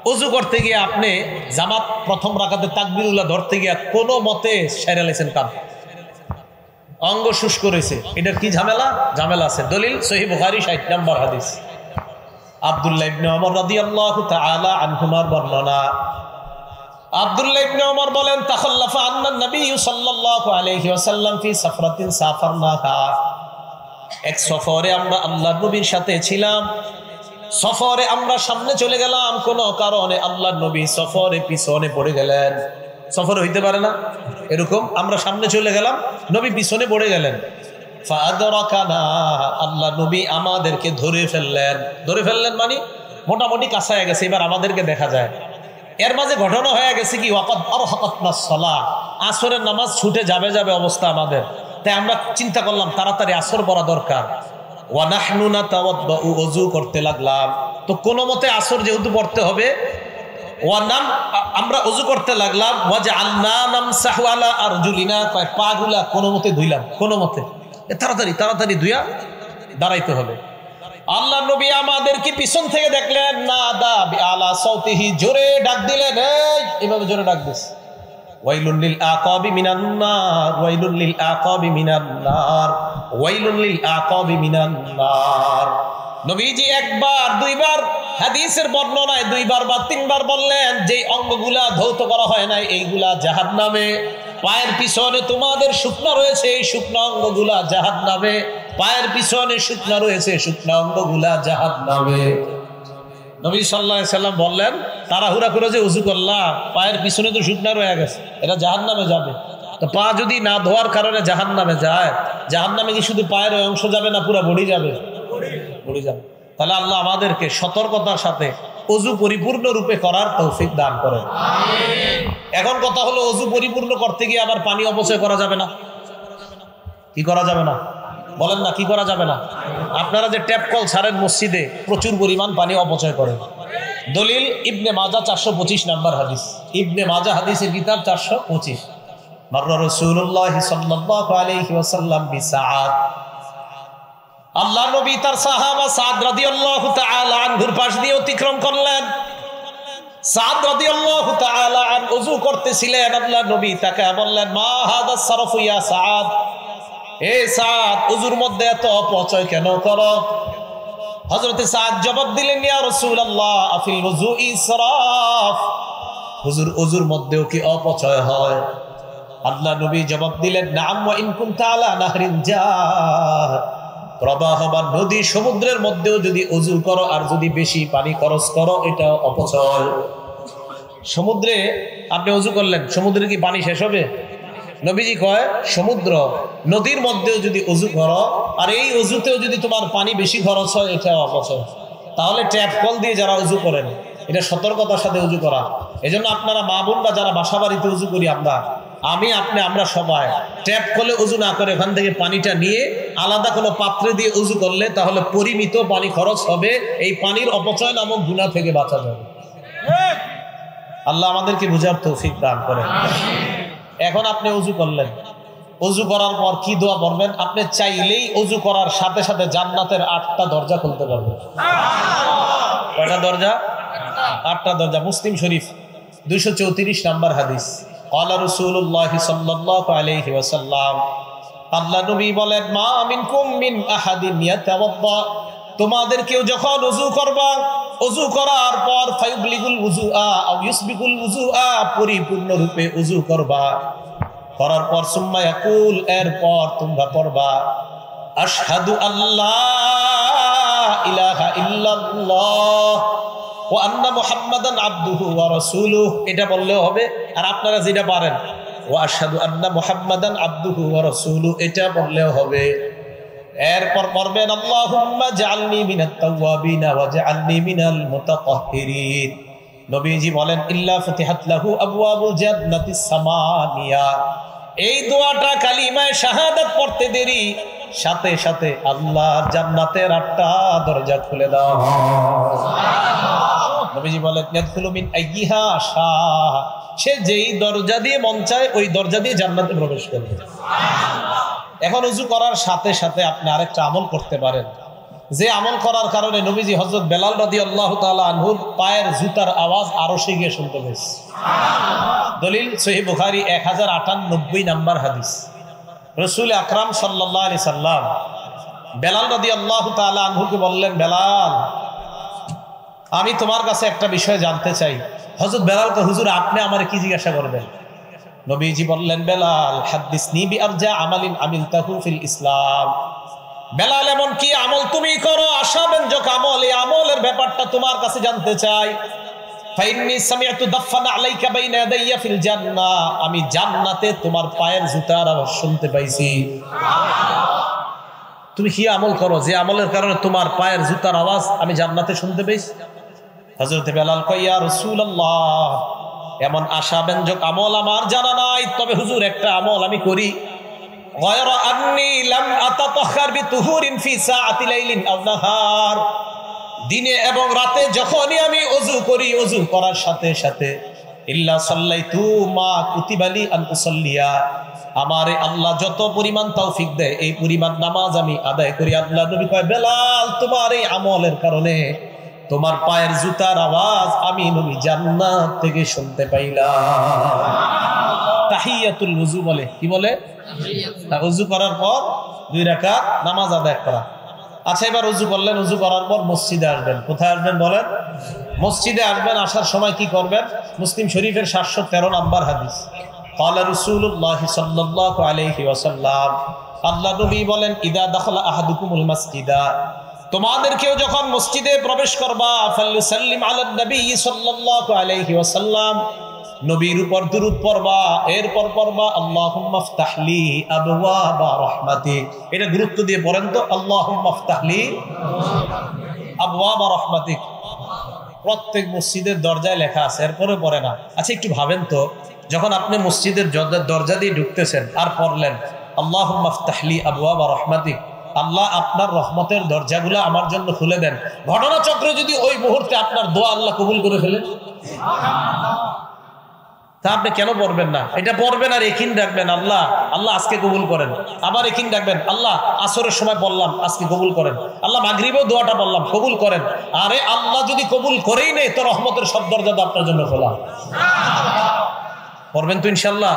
ওযু করতে গিয়ে আপনি জামাত প্রথম রাকাতে তাকবীরুল্লাহ ধরতে গিয়ে কোনো মতে সেরে লাইছেন কান, অঙ্গ শুষ্ক রয়েছে, এটার কি ঝামেলা? ঝামেলা আছে। দলিল সহিহ বুখারী 60 নম্বর হাদিস, আব্দুল্লাহ ইবনে ওমর রাদিয়াল্লাহু তাআলা আনহুমার বর্ণনা। আব্দুল্লাহ ইবনে ওমর বলেন, তাখাল্লাফা আন্না নবী সাল্লাল্লাহু আলাইহি ওয়াসাল্লাম ফি সাফরাতিন সাফারনাহা, এক সফরে আমরা আল্লাহর নবীর সাথে ছিলাম। সফরে আমরা সামনে চলে গেলাম, কোন কারণে আল্লাহর নবী সফরে পিছনে পড়ে গেলেন। সফরে হইতে পারে না এরকম, আমরা সামনে চলে গেলাম, নবী পিছনে পড়ে গেলেন। ফাআদরাকানা, আল্লাহ নবী আমাদেরকে ধরে ফেললেন। ধরে ফেললেন মানে মোটামুটি কাছায় গেছে, এবার আমাদেরকে দেখা যায়। এর মাঝে ঘটনা হয়ে গেছে কি, ওয়াকাদ আরহাকাতনাস সালাহ, আসরের নামাজ ছুটে যাবে যাবে অবস্থা আমাদের। তাই আমরা চিন্তা করলাম তাড়াতাড়ি আসর পড়া দরকার। ওয়া নাহনু নাতাওয়াদ্দাউ, ওযু করতে লাগলাম। তো কোনো মতে আসর যেহেতু পড়তে হবে, আমরা ওযু করতে লাগলাম। ওয়াজআলনা নামসাহু আলা আরজুলিনা, পাগুলা কোনো মতে ধুইলাম, কোনো মতে তাড়াতাড়ি তাড়াতাড়ি ধুইয়া দাঁড়াইতে হবে। আল্লাহ নবী আমাদেরকে পিছন থেকে দেখলেন, নাদা বিআলা সাউতিহি, জোরে ডাক দিলেন, এইভাবে জোরে ডাক দিস, ওয়াইলুল লিল আকাবি মিনান নার, ওয়াইলুল লিল আকাবি মিনান নার, ওয়াইলুল লিল আকাবি মিনান নার। নবীজি একবার দুইবার, হাদিসের বর্ণনায় দুইবার বা তিনবার বললেন, যে অঙ্গগুলা ধৌত করা হয় নাই এইগুলা জাহান্নামে। পায়ের পিছনে তোমাদের শুকনা রয়েছে, এই শুকনা অঙ্গগুলা জাহান্নামে। পায়ের পিছনে শুকনা রয়েছে, শুকনা অঙ্গগুলা জাহান্নামে। নবী সাল্লাল্লাহু আলাইহি সাল্লাম বললেন, তাড়াহুড়া করে যে ওযু করলা, পায়ের পিছনে তো শুকনা রয়ে গেছে, এটা জাহান্নামে যাবে। তো পা যদি না ধোয়ার কারণে জাহান্নামে যায়, জাহান্নামে কি শুধু পায়ের অংশ যাবে না পুরো বডি যাবে? বডি যাবে। তাহলে আল্লাহ আমাদেরকে সতর্কতার সাথে ওযু পরিপূর্ণ রূপে করার তৌফিক দান করেন। এখন কথা হলো, ওযু পরিপূর্ণ করতে গিয়ে আবার পানি অপচয় করা যাবে না? কি করা যাবে না বলেন না, কি করা যাবে না? আপনারা যে ট্যাপ কল ছাড়েন মসজিদে, প্রচুর পরিমাণ পানি অপচয় করেন। দলিল ইবনে মাজাহ 425 নম্বর হাদিস, ইবনে মাজাহ হাদিসের কিতাব 425। মাররা রাসূলুল্লাহ সাল্লাল্লাহু আলাইহি ওয়াসাল্লাম বিসাআদ, আল্লাহ নবী তার সাহাবা সাদ রাদিয়াল্লাহু তাআলা আনহুর পাশ দিয়ে অতিক্রম করলেন। সাদ রাদিয়াল্লাহু তাআলা আন ওযু করতেছিলেন, আল্লাহ নবী তাকে বললেন, মা হাদা সারফু ইয়া সাদ, এ সাদ, ওযুর মধ্যে এত অপচয় কেন করো? হযরতে সাদ জবাব দিলেন, ইয়া রাসূলুল্লাহ আফিল ওযু ইসরাফ, হুজুর ওযুর মধ্যেও কি অপচয় হয়? আল্লাহ নবী জবাব দিলেন, নাম ওয়া ইন কুনতা আলা নাহরিন জার, প্রবাহমান নদী সমুদ্রের মধ্যেও যদি ওযু করো আর যদি বেশি পানি খরচ করো, এটা অপচয়। সমুদ্রে আপনি ওযু করলেন, সমুদ্রে কি পানি শেষ হবে? নবীজি কয়, সমুদ্র নদীর মধ্যেও যদি ওযু করো আর এই ওযুতেও যদি তোমার পানি বেশি খরচ হয়, এটা অপচয়। তাহলে ট্যাপ কল দিয়ে যারা ওযু করেন, এটা সতর্কতার সাথে ওযু করা। এজন্য আপনারা মা বোনরা যারা বাসা বাড়িতে ওযু করি, আমি আপনি আমরা সবাই ট্যাপ কলে ওযু না করে ওখান থেকে পানিটা নিয়ে আলাদা কোনো পাত্রে দিয়ে ওযু করলে তাহলে পরিমিত পানি খরচ হবে, এই পানির অপচয় নামক গুনাহ থেকে বাঁচা যাবে। আল্লাহ আমাদেরকে বুঝার তৌফিক দান করেন। এখন আপনি ওযু করলেন, ওযু করার পর কি দোয়া পড়বেন? আপনি চাইলেই ওযু করার সাথে সাথে জান্নাতের 8টা দরজা খুলতে পারবেন। কয়টা দরজা? 8টা দরজা। মুসলিম শরীফ 234 নম্বর হাদিস। ক্বালা রাসূলুল্লাহ সাল্লাল্লাহু আলাইহি ওয়াসাল্লাম, আল্লাহ নবী বলেন, মা মিনকুম মিন আহাদিন ইয়াতাওয়াদ্দা, তোমাদের কেউ যখন ওযু করবা, ওযু করার পর ফায়ুবলিগুল উযুআ আও ইউসবিকুল উযুআ, পরিপূর্ণ রূপে ওযু করবা। করার পর সুম্মা ইয়াকুল, এরপর তোমরা পড়বা, আশহাদু আল্লা ইলাহা ইল্লাল্লাহ ওয়া আন্না মুহাম্মাদান আবদুহু ওয়া রাসূলুহু, এটা বললেও হবে। আর আপনারা যেটা পারেন, ওয়া আশহাদু আন্না মুহাম্মাদান আবদুহু ওয়া রাসূলুহু, এটা বললেও হবে। এরপর পড়বেন, আল্লাহুম্মা জাআলনি মিনাত তাওয়াবিনা ওয়া জাআলনি মিনাল মুতাতাহহিরিন। নবীজি বলেন, ইল্লা ফুতিহাত লাহু আবওয়াবুল জান্নাতিস সামানিয়া, এই দোয়াটা কালিমায়ে শাহাদাত পড়তে দেরি সাথে সাথে আল্লাহর জান্নাতের 8টা দরজা খুলে দাও। নবীজি বলেন, ইয়াদখুলু মিন আইয়িহা শা, সে যেই দরজা দিয়ে মন চায় ওই দরজা দিয়ে জান্নাতে প্রবেশ করবে। এখন ওযু করার সাথে সাথে আপনি আরেকটা আমল করতে পারেন, যে আমল করার কারণে নবীজি হযরত বেলাল রাদিয়াল্লাহু তাআলা আনহুর পায়ের জুতার আওয়াজ আরশে গিয়ে শুনতে পেয়েছে। দলিল সহিহ বুখারী 1098 নাম্বার হাদিস। রাসূল আকরাম সাল্লাল্লাহু আলাইহি সাল্লাম বেলাল রাদিয়াল্লাহু তাআলা আনহুকে বললেন, বেলাল, আমি তোমার কাছে একটা বিষয় জানতে চাই। হযরত বেলালকে, হুজুর আপনি আমারে কি জিজ্ঞাসা করবেন? নবীজি বললেন, বেলাল হাদিসনি বিআরজা আমালিন আমিলতাহু ফিল ইসলাম। বেলাল, এমন কি আমল তুমি করো আশাব্যঞ্জক আমল, এই আমলের ব্যাপারটা তোমার কাছে জানতে চাই। ফাইন্নী সামিআতু দাফানা আলাইকা বাইনা ইয়াদাইয়া ফিল জান্নাহ, আমি জান্নাতে তোমার পায়ের জুতার আওয়াজ শুনতে পাইছি। তুমি কি আমল করো যে আমলের কারণে তোমার পায়ের জুতার আওয়াজ আমি জান্নাতে শুনতে পেয়েছি? হযরত বেলাল কয়, ইয়া রাসূলুল্লাহ, এমন আশাব্যঞ্জক আমল আমার জানা নাই, তবে হুজুর একটা আমল আমি করি। গায়রা আন্নী লাম আতাতাহহার বিতুহুরিন ফি সাআতি লাইলিন আও নাহার, দিনে এবং রাতে যখনই আমি ওযু করি, ওযু করার সাথে সাথে ইল্লা সাল্লাইতু মা কুতিবালি আন উসাল্লিয়া, আমারে আল্লাহ যত পরিমাণ তৌফিক দেয় এই পরিমাণ নামাজ আমি আদায় করি। আল্লাহ নবী কয়, বেলাল, তোমার এই আমলের কারণে তোমার পায়ের জুতার আওয়াজ আমি নবী জান্নাত থেকে শুনতে পাইলাম। তাহিয়াতুল ওযু বলে, কি বলে? ওযু করার পর 2 রাকাত নামাজ আদায় করা। আচ্ছা, এবার ওযু করলেন, ওযু করার পর মসজিদে আসবেন। কোথায় আসবেন বলেন? মসজিদে আসবেন। আসার সময় কি করবেন? মুসলিম শরীফের 713 নাম্বার হাদিস। ক্বালা রাসূলুল্লাহ সাল্লাল্লাহু আলাইহি ওয়াসাল্লাম, আল্লাহ নবী বলেন, ইদা দাখালা আহাদুকুমুল মাসজিদা, তোমাদের কেউ যখন মসজিদে প্রবেশ করবা, ফালইসাল্লিম আলান নবী সাল্লাল্লাহু আলাইহি ওয়াসাল্লাম, নবীর উপর দুরূদ পড়বা, এরপর পড়বা আল্লাহুম্মা ইফতাহলি আবওয়াবা রাহমাতিক। এটা গুরুত্ব দিয়ে পড়েন তো, আল্লাহুম্মা ইফতাহলি আবওয়াবা রাহমাতিক। প্রত্যেক মসজিদের দরজায় লেখা আছে, এরপরে পড়ে না। আচ্ছা, একটু ভাবেন তো, যখন আপনি মসজিদের দরজা দিয়ে ঢুকতেছেন আর পড়লেন আল্লাহুম্মা ইফতাহলি আবওয়াবা রাহমাতিক, আল্লাহ আপনার রহমতের দরজাগুলো আমার জন্য খুলে দেন, ঘটনাচক্রে যদি ওই মুহূর্তে আপনার দোয়া আল্লাহ কবুল করে ফেলেন, তা আপনি কেন পড়বেন না? এটা পড়বেন আর একিন রাখবেন, আল্লাহ আল্লাহ আজকে কবুল করেন। আবার একিন রাখবেন, আল্লাহ আসরের সময় বললাম আজকে কবুল করেন। আল্লাহ মাগরিবেও দোয়াটা বললাম কবুল করেন। আরে আল্লাহ যদি কবুল করেই নেই তো রহমতের সব দরজা তো আপনার জন্য খোলা। পড়বেন তো ইনশাআল্লাহ।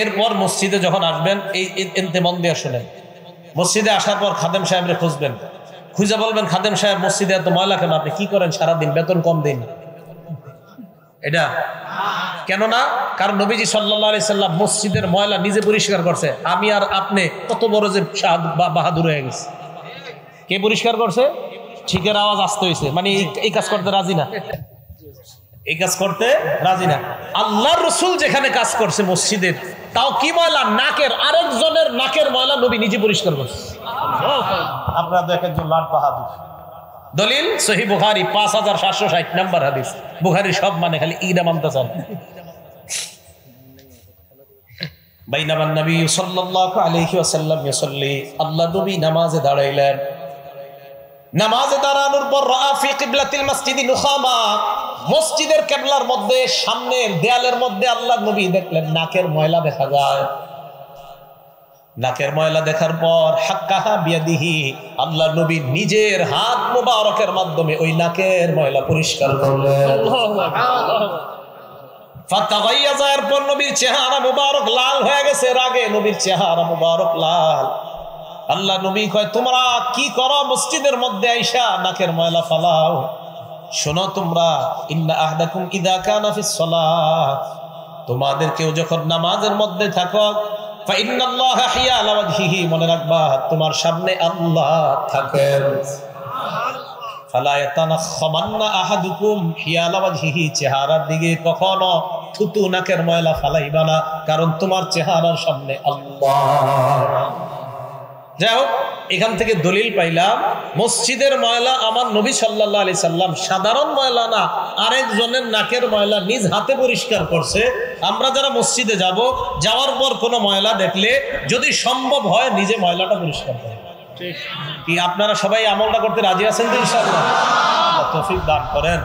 এরপর মসজিদে যখন আসবেন, এই ইন্তেমন দিয়ে শুনেন, মসজিদে আসার পর খাদেম সাহেবরে খুঁজবেন, খুঁজে বলবেন, খাদেম সাহেব মসজিদে এত ময়লা কেন? আপনি কি করেন সারাদিন? বেতন কম দিন। এটা কেন না? কারণ নবীজি সাল্লাল্লাহু আলাইহি সাল্লাম মসজিদের ময়লা নিজে পরিষ্কার করছে। আমি আর আপনি কত বড় যে বাহাদুর হয়ে গেছে। কে পরিষ্কার করছে? ঠিকের আওয়াজ আসতে হয়েছে, মানে এই কাজ করতে রাজি না, এই কাজ করতে রাজি না। আল্লাহর রাসূল যেখানে কাজ করছে মসজিদের, তাও কি ময়লা? নাকের, আরেকজনের নাকের ময়লা নবী নিজে পরিষ্কার করছে। আপনারা দেখেন লাট বাহাদুর। দলিল সহিহ বুখারী 5760 নাম্বার হাদিস। বুখারীর সব মানে খালি ইদা মানতে চান। বাইনামান নবী সাল্লাল্লাহু আলাইহি ওয়াসাল্লাম ইউসাল্লি, আল্লাহ নবী নামাজে দাঁড়াইলেন। নামাজে দাঁড়ানোর পর রাআ ফি কিবলাতিল মসজিদি নুখামা, মসজিদের কিবলার মধ্যে সামনের দেয়ালের মধ্যে আল্লাহ নবী দেখলেন নাকের ময়লা দেখা যায়। নাকের ময়লা দেখার পর হাক্কাহা বিয়াদিহি, আল্লাহ নবী নিজের হাত মুবারকের মাধ্যমে ওই নাকের ময়লা পরিষ্কার করলেন। ফাতাগাইয়াজা, এরপর নবীর চেহারা মুবারক লাল হয়ে গেছে, রাগে নবীর চেহারা মুবারক লাল। আল্লাহ নবী কয়, তোমরা কি করো মসজিদের মধ্যে আইসা নাকের ময়লা ফালাও? শোনো তোমরা, ইন্না আহদাকুম ইযা কানা ফিস সালাত, তোমাদের কেউ যখন নামাজের মধ্যে থাকো, ফা ইন্নাল্লাহা হিয়ালা ওয়াজহিহি, মনে রাখবা তোমার সামনে আল্লাহ থাকেন। ফালা ইয়াতানাখামান্না আহাদুকুম হিয়ালা ওয়াজহিহি, চেহারার দিকে কখনো থুতু নাকের ময়লা ফালাইবা না, কারণ তোমার চেহারার সামনে আল্লাহ। যাই হোক, এখান থেকে দলিল পাইলাম মসজিদের ময়লা আমার নবী সাল্লাল্লাহু আলাইহি সাল্লাম সাধারণ ময়লা না, আরেকজনের নাকের ময়লা নিজ হাতে পরিষ্কার করছে। আমরা যারা মসজিদে যাব, যাওয়ার পর কোনো ময়লা দেখলে যদি সম্ভব হয় নিজে ময়লাটা পরিষ্কার করেন। কি আপনারা সবাই আমলটা করতে রাজি আছেন তো? ইনশাআল্লাহ আল্লাহ তৌফিক দান করেন।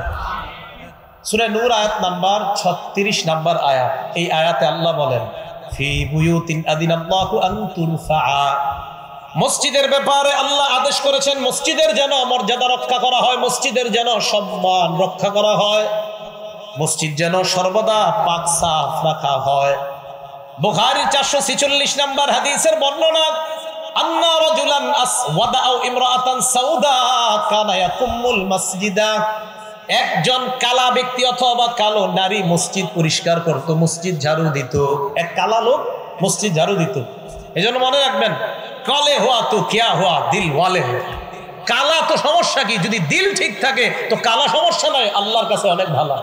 সূরা নূর আয়াত নাম্বার 36 নাম্বার আয়াত। এই আয়াতে আল্লাহ বলেন, ফি বুয়ুতিন আযিনাল্লাহু আন তুরফা, মসজিদের ব্যাপারে আল্লাহ আদেশ করেছেন মসজিদের যেন মর্যাদা রক্ষা করা হয়, মসজিদের যেন সম্মান রক্ষা করা হয়, মসজিদ যেন সর্বদা পাক সাফ রাখা হয়। বুখারীর 446 নম্বর হাদিসের বর্ণনা, আন্না রাজুলান আসওয়াদা আও ইমরাআতান সাউদা কানা ইয়াকুমুল মাসজিদা, একজন কালা ব্যক্তি অথবা কালো নারী মসজিদ পরিষ্কার করত, মসজিদ ঝাড়ু দিত। এক কালা লোক মসজিদ ঝাড়ু দিত। এজন্য মনে রাখবেন, কালে হুয়া তো কিয়া হুয়া দিল ওয়ালে হুয়া। কালা তো সমস্যা কি, যদি দিল ঠিক থাকে তো কালা সমস্যা নয়, আল্লাহর কাছে অনেক ভালো।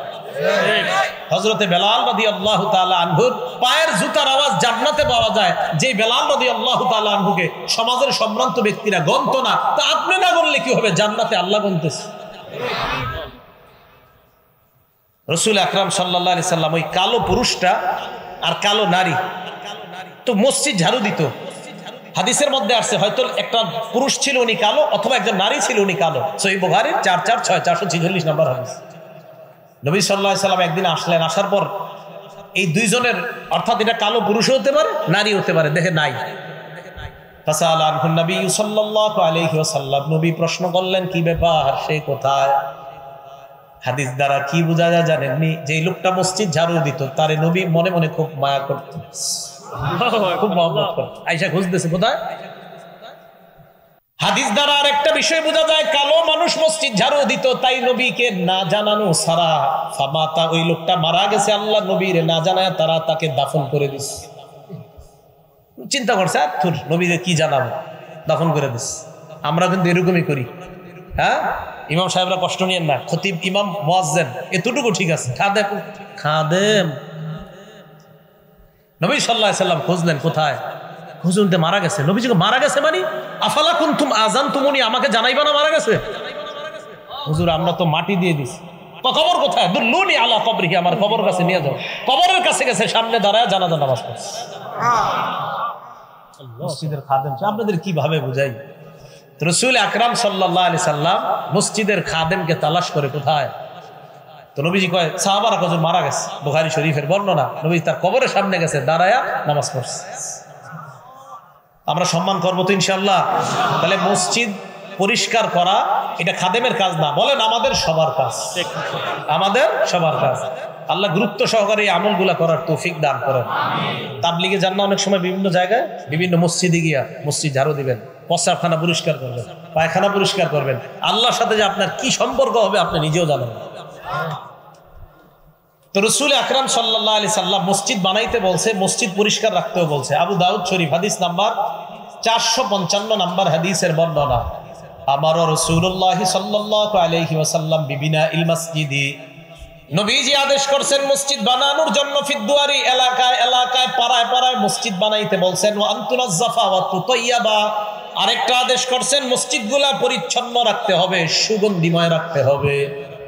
হযরতে বেলাল রাদিয়াল্লাহু তাআলা আনহুর পায়ের জুতার আওয়াজ জান্নাতে পাওয়া যায়, যে বেলাল রাদিয়াল্লাহু তাআলা আনহুকে সমাজের সম্ভ্রান্ত ব্যক্তিরা গণত না, তা আপনি না বললে কি হবে, জান্নাতে আল্লাহ গণতেছে। রাসূল আকরাম সাল্লাল্লাহু আলাইহি সাল্লাম ওই কালো পুরুষটা আর কালো নারী তো মসজিদ ঝাড়ু দিত। হাদিসের মধ্যে আসছে হয়তো একটা পুরুষ ছিল উনি কালো, অথবা একজন নারী ছিল উনি কালো। সহিহ বুখারীর 446 নম্বর হাদিস। নবী সাল্লাল্লাহু আলাইহি সাল্লাম একদিন আসলেন, আসার পর এই দুইজনের, অর্থাৎ এটা কালো পুরুষও হতে পারে নারী হতে পারে, দেখে নাই। ফাসাআলা আনহু নবী সাল্লাল্লাহু আলাইহি ওয়াসাল্লাম, নবী প্রশ্ন করলেন কি ব্যাপার, সে কোথায়? হাদিস দ্বারা কি বোঝা যায় জানেননি? যে লোকটা মসজিদ ঝাড়ু দিত তারে নবী মনে মনে খুব মায়া করতেন, খুব মহব্বত করতেন। আয়েশা খুঁজতেছে কোথায়। হাদিস দ্বারা আর একটা বিষয় বোঝা যায়, কালো মানুষ মসজিদ ঝাড়ু দিত, তাই নবীকে না জানানো সারা ফামাতা, ওই লোকটা মারা গেছে, আল্লাহ নবীরে না জানায় তারা তাকে দাফন করে দিস। চিন্তা করছে নবীরে কি জানাবো, দাফন করে দিস। আমরা কিন্তু এরকমই করি। হ্যাঁ, ইমাম সাহেবরা কষ্ট নিয়েন না, খতিব ইমাম মুয়াজ্জিন এতটুকু ঠিক আছে, খাদেম। নবী সাল্লাল্লাহু আলাইহি সাল্লাম খুঁজলেন কোথায়, হুজুরতে মারা গেছে। নবীজি মারা গেছে মানে আফালা কুনতুম আযানতুমুনি, আমাকে জানাইবা না মারা গেছে? হুজুর আমরা তো মাটি দিয়ে দিছি। কবর কোথায়? দুল্লুনি আলা কবরিহি, আমার কবর কাছে নিয়ে যাও। কবরের কাছে গেছে, সামনে দাঁড়ায় জানাজা নামাজ পড়ছে। মসজিদের খাদেম আপনাদের কিভাবে বুঝাই? রাসূল আকরাম সাল্লাল্লাহু আলাইহি সাল্লাম মসজিদের খাদেমকে তালাশ করে কোথায়, তো নবীজি কয় সাহাবারা হুজুর মারা গেছে। বুখারী শরীফের বর্ণনা, নবী তার কবরের সামনে গেছে, দাঁড়ায়া নামাজ পড়ছে। আমরা সম্মান করবো তো ইনশাআল্লাহ। তাহলে মসজিদ পরিষ্কার করা এটা খাদেমের কাজ না, বলেন আমাদের সবার কাজ, আমাদের সবার কাজ। আল্লাহ গুরুত্ব সহকারে এই আমলগুলা করার তৌফিক দান করেন। তাবলিগে যান না অনেক সময় বিভিন্ন জায়গায়, বিভিন্ন মসজিদে গিয়া মসজিদ ঝাড়ু দিবেন, প্রস্রাবখানা পরিষ্কার করবেন, পায়খানা পরিষ্কার করবেন। আল্লাহর সাথে যে আপনার কি সম্পর্ক হবে আপনি নিজেও জানেন। তো রাসূল আকরাম সাল্লাল্লাহু আলাইহি সাল্লাম মসজিদ বানাইতে বলছে, মসজিদ পরিষ্কার রাখতেও বলছে। আবু দাউদ শরীফ হাদিস নাম্বার 455 নম্বর হাদিসের বর্ণনা, আমার রাসূলুল্লাহ সাল্লাল্লাহু আলাইহি ওয়াসাল্লাম বিবিনাইল মসজিদি, নবীজি আদেশ করছেন মসজিদ বানানোর জন্য। ফিদ্দুয়ারি, এলাকায় এলাকায় পাড়ায় পাড়ায় মসজিদ বানাইতে বলছেন। ওয়া আনতুনাজ্জাফা ওয়া তুতাইয়াবা, আরেকটা আদেশ করছেন মসজিদগুলা পরিচ্ছন্ন রাখতে হবে, সুগন্ধিময় রাখতে হবে।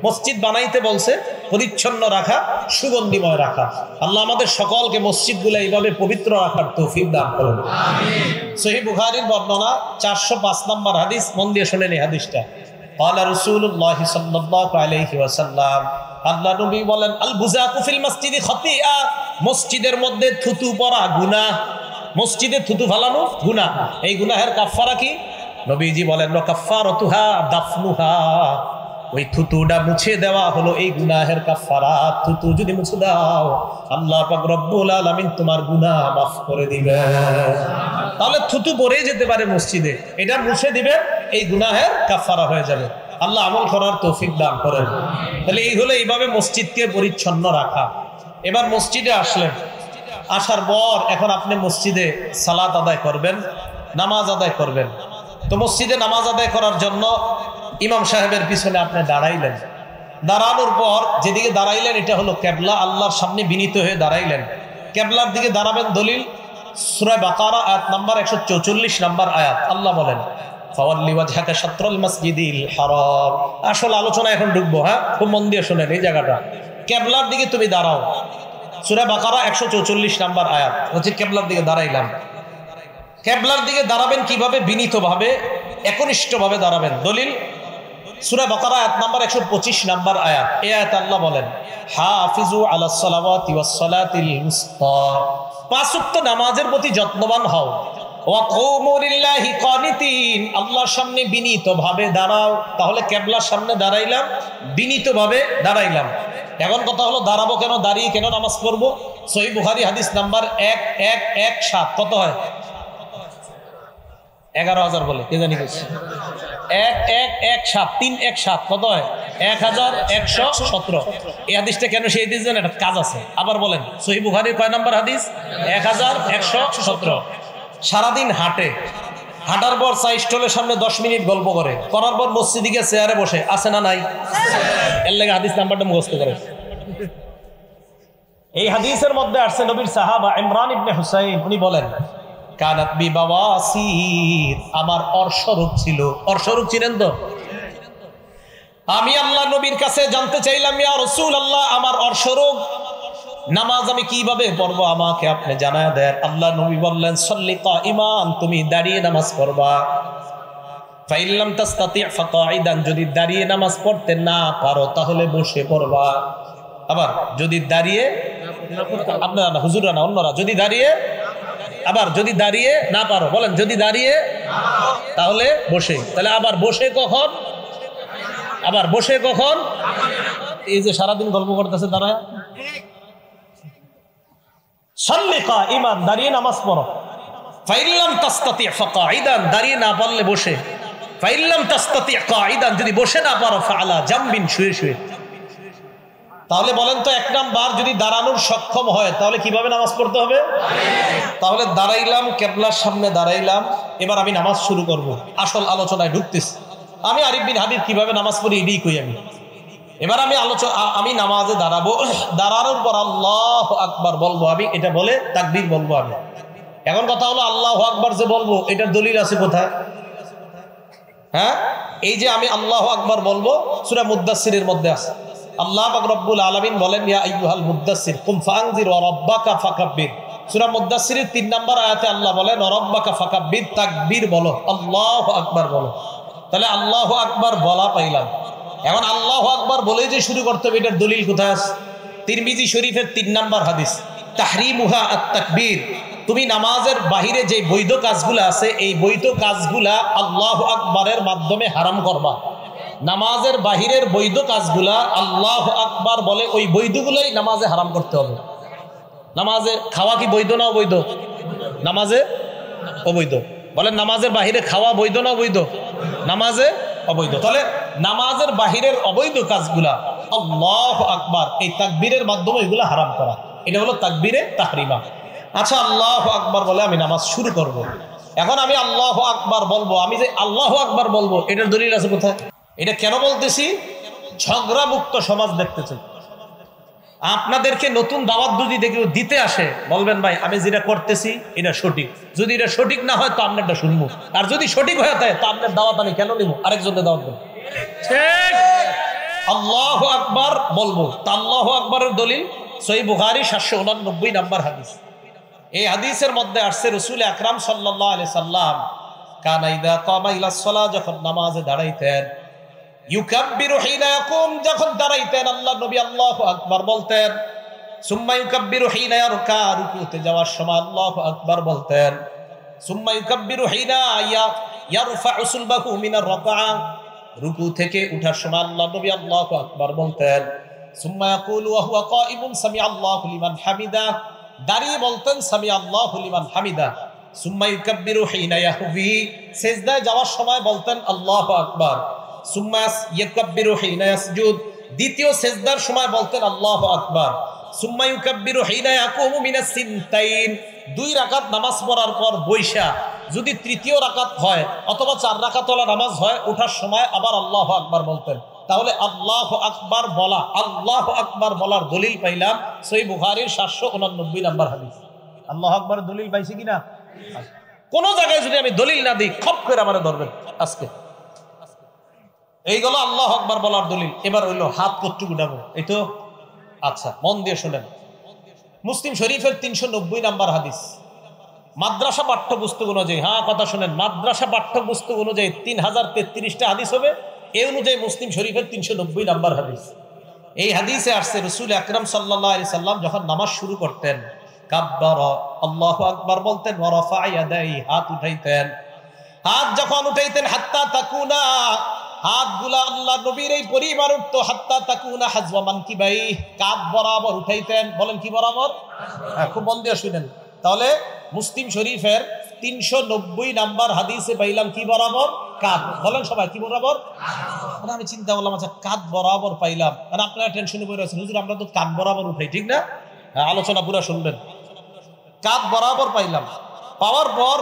মসজিদ বানাইতে বলছে, পরিচ্ছন্ন রাখা, সুগন্ধিময় রাখা। আল্লাহ আমাদের সকলকে মসজিদগুলো এইভাবে পবিত্র রাখার তৌফিক দান করুন, আমিন। সহিহ বুখারীর বর্ণনা 405 নম্বর হাদিস, মন দিয়ে শুনেন এই হাদিসটা। ক্বালা রাসূলুল্লাহ সাল্লাল্লাহু আলাইহি ওয়াসাল্লাম, আল্লাহ নবী বলেন, আল বুযাকু ফিল মসজিদি খাতিআ, মসজিদের মধ্যে থুতু পড়া গুনাহ, মসজিদে থুতু ফালানো গুনাহ। এই গুনাহের কাফারা কি? নবীজি বলেন, ওয়া কাফারাতুহা দাফনুহা, ওই থুতুটা মুছে দেওয়া হলো এই গুনাহের কাফারা। থুতু যদি মুছে দাও আল্লাহ পাক রব্বুল আলামিন তোমার গুনাহ মাফ করে দিবেন। তাহলে থুতু পড়ে যেতে পারে মসজিদে, এটা মুছে দিবে, এই গুনাহের কাফারা হয়ে যাবে। আল্লাহ আমল করার তৌফিক দান করেন। তাহলে এই হলো এইভাবে মসজিদকে পরিচ্ছন্ন রাখা। এবার মসজিদে আসলেন, আসার পর এখন আপনি মসজিদে সালাত আদায় করবেন, নামাজ আদায় করবেন। তো মসজিদে নামাজ আদায় করার জন্য ইমাম সাহেবের পিছনে আপনি দাঁড়াইলেন। দাঁড়ানোর পর যেদিকে দাঁড়াইলেন এটা হলো কেবলা, আল্লাহর সামনে বিনীত হয়ে দাঁড়াইলেন। কেবলার দিকে দাঁড়াবেন। দলিল সূরা বাকারা আয়াত নাম্বার 144 নম্বর আয়াত, আল্লাহ বলেন, ফাওয়াল্লি ওয়াজহাকা শাতরাল মাসজিদিল হারাম। আসল আলোচনা এখন ঢুকবো, হ্যাঁ, খুব মন দিয়ে শুনেন এই জায়গাটা। কেবলার দিকে তুমি দাঁড়াও, সূরা বাকারা 144 নম্বর আয়াত হচ্ছে কেবলার দিকে দাঁড়াইলাম। কেবলার দিকে দাঁড়াবেন কিভাবে? বিনীতভাবে, একনিষ্ঠভাবে দাঁড়াবেন। দলিল সূরা বাকারা আয়াত নাম্বার 125 নম্বর আয়াত। এই আয়াতে আল্লাহ বলেন, হাফিজু আলাস সালাওয়াতি ওয়াস সালাতিল উসতা, 5 ওয়াক্ত নামাজের প্রতি যত্নবান হও। ওয়াকুমু লিল্লাহি কানিতিন, আল্লাহর সামনে বিনীতভাবে দাঁড়াও। তাহলে কিবলার সামনে দাঁড়াইলাম, বিনীতভাবে দাঁড়াইলাম। এখন কথা হলো দাঁড়াবো কেন, দাঁড়িয়ে কেন নামাজ পড়বো? সহিহ বুখারী হাদিস নাম্বার 1117। কত হয়? 11,000 বলে কে জানি গেছে 1117 317 কত হয়? 1117। এই হাদিসটা কেন সেই হাদিস জানেন? একটা কাজ আছে। আবার বলেন, সহিহ বুখারীর কয় নাম্বার হাদিস? 1117। সারাদিন হাঁটে, হাঁটার পর চা স্টলের সামনে 10 মিনিট গল্প করে, করার পর মসজিদে গিয়ে চেয়ারে বসে, আছে না নাই? এর লাগে হাদিস নাম্বারটা মুখস্থ করে। এই হাদিসের মধ্যে আসছে নবীর সাহাবা ইমরান ইবনে হুসাইন, উনি বলেন কানাত বি বাওয়াসির, আমার অর্শরোগ ছিল। অর্শরোগ ছিলেন তো? আমি আল্লাহ নবীর কাছে জানতে চাইলাম, ইয়া রাসূলুল্লাহ, আমার অর্শরোগ, নামাজ আমি কিভাবে পড়বো আমাকে আপনি জানায় দেন। আল্লাহ নবী বললেন সল্লি কাইমান, তুমি দাঁড়িয়ে নামাজ পড়বা। ফাইন লাম তাস্তাতি ফাকাইদান, যদি দাঁড়িয়ে নামাজ পড়তে না পারো তাহলে বসে পড়বা। আবার যদি দাঁড়িয়ে, আপনারা না, হুজুররা না, অন্যরা, যদি দাঁড়িয়ে, আবার যদি দাঁড়িয়ে না পারো, বলেন যদি দাঁড়িয়ে তাহলে বসে। তাহলে আবার বসে কখন? আবার বসে কখন? এই যে সারাদিন গল্প করতেছে দাঁড়ায়, সল্লি কাইমান, দাঁড়িয়ে নামাজ পড়ো। ফাইন লাম তাস্তাতি ফাকাইদান, দাঁড়িয়ে না পারলে বসে। ফাইন লাম তাস্তাতি কাইদান, যদি বসে না পারো ফাআলা জামবিন, শুয়ে শুয়ে। তাহলে বলেন তো, 1 নাম্বার যদি দাঁড়ানোর সক্ষম হয় তাহলে কিভাবে নামাজ পড়তে হবে? তাহলে দাঁড়াইলাম, কিবলার সামনে দাঁড়াইলাম, এবার আমি নামাজ শুরু করব। আসল আলোচনায় ঢুকতেছি। আমি আরিফ বিন হাবিব কিভাবে নামাজ পড়ি এটাই কই আমি। এবার আমি নামাজে দাঁড়াবো, দাঁড়ানোর পর আল্লাহু আকবার বলবো আমি, এটা বলে তাকবীর বলবো আমি। এখন কথা হলো আল্লাহু আকবার যে বলবো এটার দলিল আছে কোথায়? হ্যাঁ, এই যে আমি আল্লাহু আকবার বলবো সূরা মুদ্দাসসিরের মধ্যে আছে। আল্লাহ পাক রব্বুল আলামিন বলেন ইয়া আইয়ুহাল মুদ্দাসসির কুম ফাআনজির ওয়া রাব্বাকা ফাকাব্বির। সূরা মুদ্দাসসিরের 3 নম্বর আয়াতে আল্লাহ বলেন ওয়া রাব্বাকা ফাকাব্বির, তাকবীর বলো, আল্লাহু আকবার বলো। তাহলে আল্লাহু আকবার বলা পাইলাম। এখন আল্লাহু আকবার বলেই যে শুরু করতে হবে এটার দলিল কোথায় আছে? তিরমিজি শরীফের 3 নম্বর হাদিস, তাহরিমুহা আত-তাকবীর। তুমি নামাজের বাহিরে যে বৈধ কাজগুলো আছে এই বৈধ কাজগুলা আল্লাহু আকবারের মাধ্যমে হারাম করবা। নামাজের বাহিরের বৈধ কাজগুলা আল্লাহু আকবার বলে ওই বৈধগুলাই নামাজে হারাম করতে হবে। নামাজে খাওয়া কি বৈধ না অবৈধ? নামাজে অবৈধ। বলেন নামাজের বাহিরে খাওয়া বৈধ না অবৈধ? নামাজে অবৈধ। তাহলে নামাজের বাহিরের অবৈধ কাজগুলা আল্লাহু আকবার এই তাকবীরের মাধ্যমে এগুলা হারাম করা, এটা হলো তাকবীরে তাহরিমা। আচ্ছা, আল্লাহু আকবার বলে আমি নামাজ শুরু করব। এখন আমি আল্লাহু আকবার বলবো, আমি যে আল্লাহু আকবার বলবো এটার দলিল আছে কোথায়? এটা কেন বলতেছি? ঝগড়া মুক্ত সমাজ দেখতে চাই। আপনাদেরকে নতুন দাওয়াত যদি দিতে আসে বলবেন ভাই আমি যেটা করতেছি এটা সঠিক, যদি এটা সঠিক না হয় তো আপনারটা শুনবো, আর যদি সঠিক হয়ে থাকে তো আপনার দাওয়াত আমি কেন নিব, আরেকজনের দাওয়াত দেব। ঠিক, আল্লাহু আকবার বলবো। তা আল্লাহু আকবারের দলিল সহিহ বুখারী 789 নম্বর হাদিস। এই হাদিসের মধ্যে আসছে রাসূল আকরাম সাল্লাল্লাহু আলাইহি সাল্লাম কানা ইযা কামা ইলা সালাহ, যখন নামাজে দাঁড়াইতেন, ইউকাব্বিরু হিনা ইয়াকুম, যখন দাঁড়াইতেন আল্লাহ নবী আল্লাহু আকবার বলতেন। সুম্মা ইউকাব্বিরু হিনা ইয়ারকা, রুকুতে যাওয়ার সময় আল্লাহু আকবার বলতেন। সুম্মা ইউকাব্বিরু হিনা ইয়ারফা'ু সুলবাহু মিনার রাকআ, রুকু থেকে উঠার সময় আল্লাহ নবী আল্লাহু আকবার বলতেন। সুম্মা ইয়াকুলু ওয়া হুয়া কাইমুন সামি আল্লাহু লিমান হামিদা, দাঁড়িয়ে বলতেন সামি আল্লাহু লিমান হামিদা। সুম্মা ইউকাব্বিরু হিনা ইয়াহবি, সিজদায় যাওয়ার সময় বলতেন আল্লাহু আকবার। সুম্মা ইয়াকাব্বিরু হিনা ইয়াসজুদ, দ্বিতীয় সিজদার সময় বলতেন আল্লাহু আকবার। সুম্মা ইউকাব্বিরু হিনা ইয়াকুমু মিনাস সিনতাইন, 2 রাকাত নামাজ পড়ার পর বৈশা যদি তৃতীয় রাকাত হয় অথবা 4 রাকাতওয়ালা নামাজ হয় ওঠার সময় আবার আল্লাহু আকবার বলতেন। তাহলে আল্লাহু আকবার বলা, আল্লাহু আকবার বলার দলিল পাইলাম সহিহ বুখারীর 789 নম্বর হাদিস। আল্লাহু আকবার দলিল পাইছি কিনা? কোন জায়গায় যদি আমি দলিল না দিই খপ করে আমারে ধরবেন আজকে। এইগুলো আল্লাহু আকবার বলার দলিল। এবার হইলো হাত কতটুকু উঠাবো, এই তো। আচ্ছা, মন দিয়ে শুনেন। মুসলিম শরীফের 390 নম্বর হাদিস, মাদ্রাসা পাঠ্যপুস্তক অনুযায়ী, হ্যাঁ কথা শুনেন, মাদ্রাসা পাঠ্যপুস্তক অনুযায়ী 3033টা হাদিস হবে। এই অনুযায়ী মুসলিম শরীফের 390 নম্বর হাদিস। এই হাদিসে আসছে রাসূল আকরাম সাল্লাল্লাহু আলাইহি সাল্লাম যখন নামাজ শুরু করতেন কাব্বারা, আল্লাহু আকবার বলতেন, ওয়া রাফা ইয়াদাই, হাত উঠাইতেন। হাত যখন উঠাইতেন, হাত্তা তাকুনা, হাতগুলা আল্লাহ নবীর এই পরিবার উঠতো, হাত্তা তাকুনা হাজওয়া মানকিবাই, কাঁধ বরাবর উঠাইতেন। বলেন কি বরাবর? খুব মন দিয়ে শুনেন। তাহলে মুসলিম শরীফের 390 নাম্বার হাদিসে পাইলাম কি বরাবর? কাঁধ। বলেন সবাই কি বরাবর? আমি চিন্তা করলাম, আচ্ছা কাঁধ বরাবর পাইলাম, মানে আপনারা টেনশনে পড়ে আছেন, হুজুর আমরা তো কাঁধ বরাবর উঠাই, ঠিক না? আলোচনা পুরা শুনবেন। কাঁধ বরাবর পাইলাম, পাওয়ার পর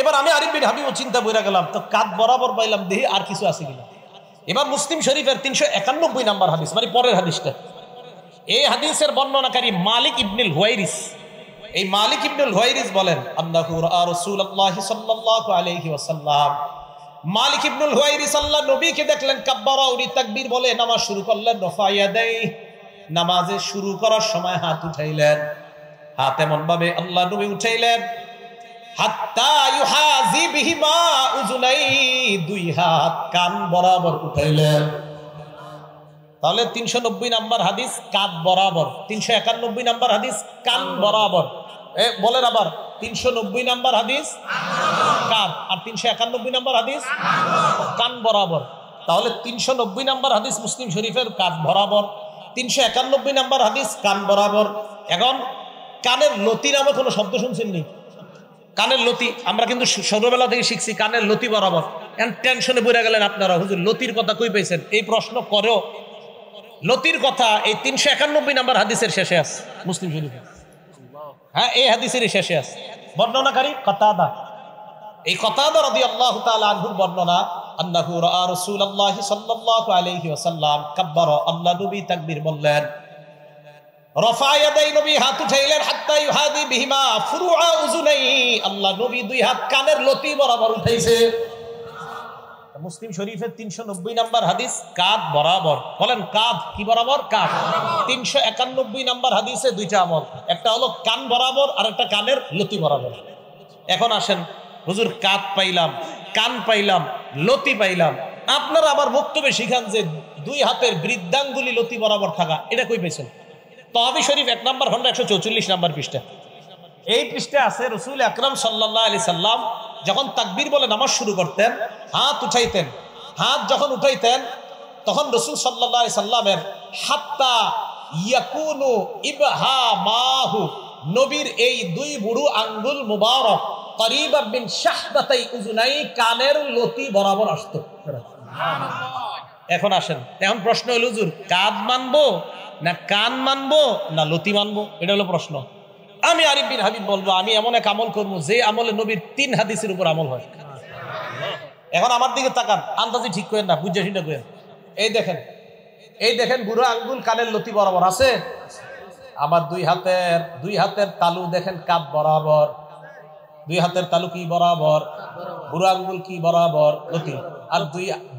এবার আমি আরিফ বিন হাবিব চিন্তা বইরা গেলাম, তো কাঁধ বরাবর পাইলাম, দেখি আর কিছু আছে কিনা। এবার মুসলিম শরীফের 391 নাম্বার হাদিস, মানে পরের হাদিসটা, এই হাদিসের বর্ণনাকারী মালিক ইবনুল হুয়াইরিস। এই মালিক ইবনুল হুয়াইরিস বলেন, আন্নাহু রাআ রাসূলুল্লাহ সাল্লাল্লাহু আলাইহি ওয়াসাল্লাম, মালিক ইবনুল হুয়াইরিস আল্লাহ নবীকে দেখলেন, কাব্বারা, উনি তাকবীর বলে নামাজ শুরু করলেন, রফা ইয়াদাই, নামাজে শুরু করার সময় হাত উঠাইলেন। হাত এমন ভাবে আল্লাহ নবী উঠাইলেন, হাত্তা ইউহাজি বিহিমা উযুনাই, দুই হাত কান বরাবর উঠাইলেন। তাহলে 390 নাম্বার হাদিস কাঁধ বরাবর, 391 নাম্বার হাদিস কান বরাবর। বলেন আবার, 390 নাম্বার হাদিস কাঁধ, আর 391 নাম্বার হাদিস কান বরাবর। তাহলে 390 নাম্বার হাদিস মুসলিম শরীফের কাঁধ বরাবর, 391 নাম্বার হাদিস কান বরাবর। এখন কানের লতি নামে কোনো শব্দ শুনছেন নি? কানের লতি আমরা কিন্তু ছোটবেলা থেকে শিখছি, কানের লতি বরাবর। এখন টেনশনে পড়ে গেলেন আপনারা, হুজুর লতির কথা কই পেয়েছেন? এই প্রশ্ন করেও লতির কথা এই 391 নাম্বার হাদিসের শেষে আছে মুসলিম শরীফে। হ্যাঁ, এই হাদিসের শেষে আছে। বর্ণনাকারী কাতাদা। এই কাতাদা রাদিয়াল্লাহু তাআলা আনহুর বর্ণনা, আন্নাহু রাআ রাসূলুল্লাহ সাল্লাল্লাহু আলাইহি ওয়াসাল্লাম কাব্বারা, আল্লাহ নবী তাকবীর বললেন, রফা ইয়াদাই, নবী হাত উঠাইলেন, হাত্তা ইউহাদি বিহিমা ফুরুআ উযুনাই, আল্লাহ নবী দুই হাত কানের লতি বরাবর উঠাইছে। মুসলিম শরীফের 390 নাম্বার হাদিস কাঁধ বরাবর। বলেন কাঁধ কি বরাবর? কাঁধ। 391 নাম্বার হাদিসে দুইটা আমল, একটা হলো কান বরাবর আর একটা কানের লতি বরাবর। এখন আসেন, হুজুর কাঁধ পাইলাম, কান পাইলাম, লতি পাইলাম, আপনারা আবার বক্তব্যে শিখান যে দুই হাতের বৃদ্ধাঙ্গুলি লতি বরাবর থাকা, এটা কই পেয়েছেন? তহাবি শরীফ 1 নম্বর খন্ড 144 নাম্বার পৃষ্ঠা। এই পৃষ্ঠে আছে, রাসূল আকরাম সাল্লাল্লাহু আলাইহি সাল্লাম যখন তাকবীর বলে নামাজ শুরু করতেন, হাত উঠাইতেন। হাত যখন উঠাইতেন তখন রাসূল সাল্লাল্লাহু আলাইহি সাল্লামের হাত্তা ইয়াকুনু ইবহামাহু, নবীর এই দুই বুড়ো আঙ্গুল মুবারক করিবা বিন শাহদাতাই উযুনাই, কানের লতি বরাবর আসতো। এখন আসেন, এখন প্রশ্ন হলো, হুজুর কাঁধ মানবো না কান মানবো না লতি মানবো? এটা হলো প্রশ্ন। আমি আরিফ বিন হাবিব বলবো, আমি এমন এক আমল করবো যে আমলে নবীর 3 হাদিসের উপর আমল হয়। এখন আমার দিকে তাকান, আন্দাজি ঠিক করেন না, বুঝে শুনে করেন। এই দেখেন বুড়ো আঙ্গুল কানের লতি বরাবর আছে। আমার দুই হাতের তালু দেখেন কাঁধ বরাবর, দুই হাতের তালু কি বরাবর? বুড়ো আঙ্গুল কি বরাবর? লতি। আর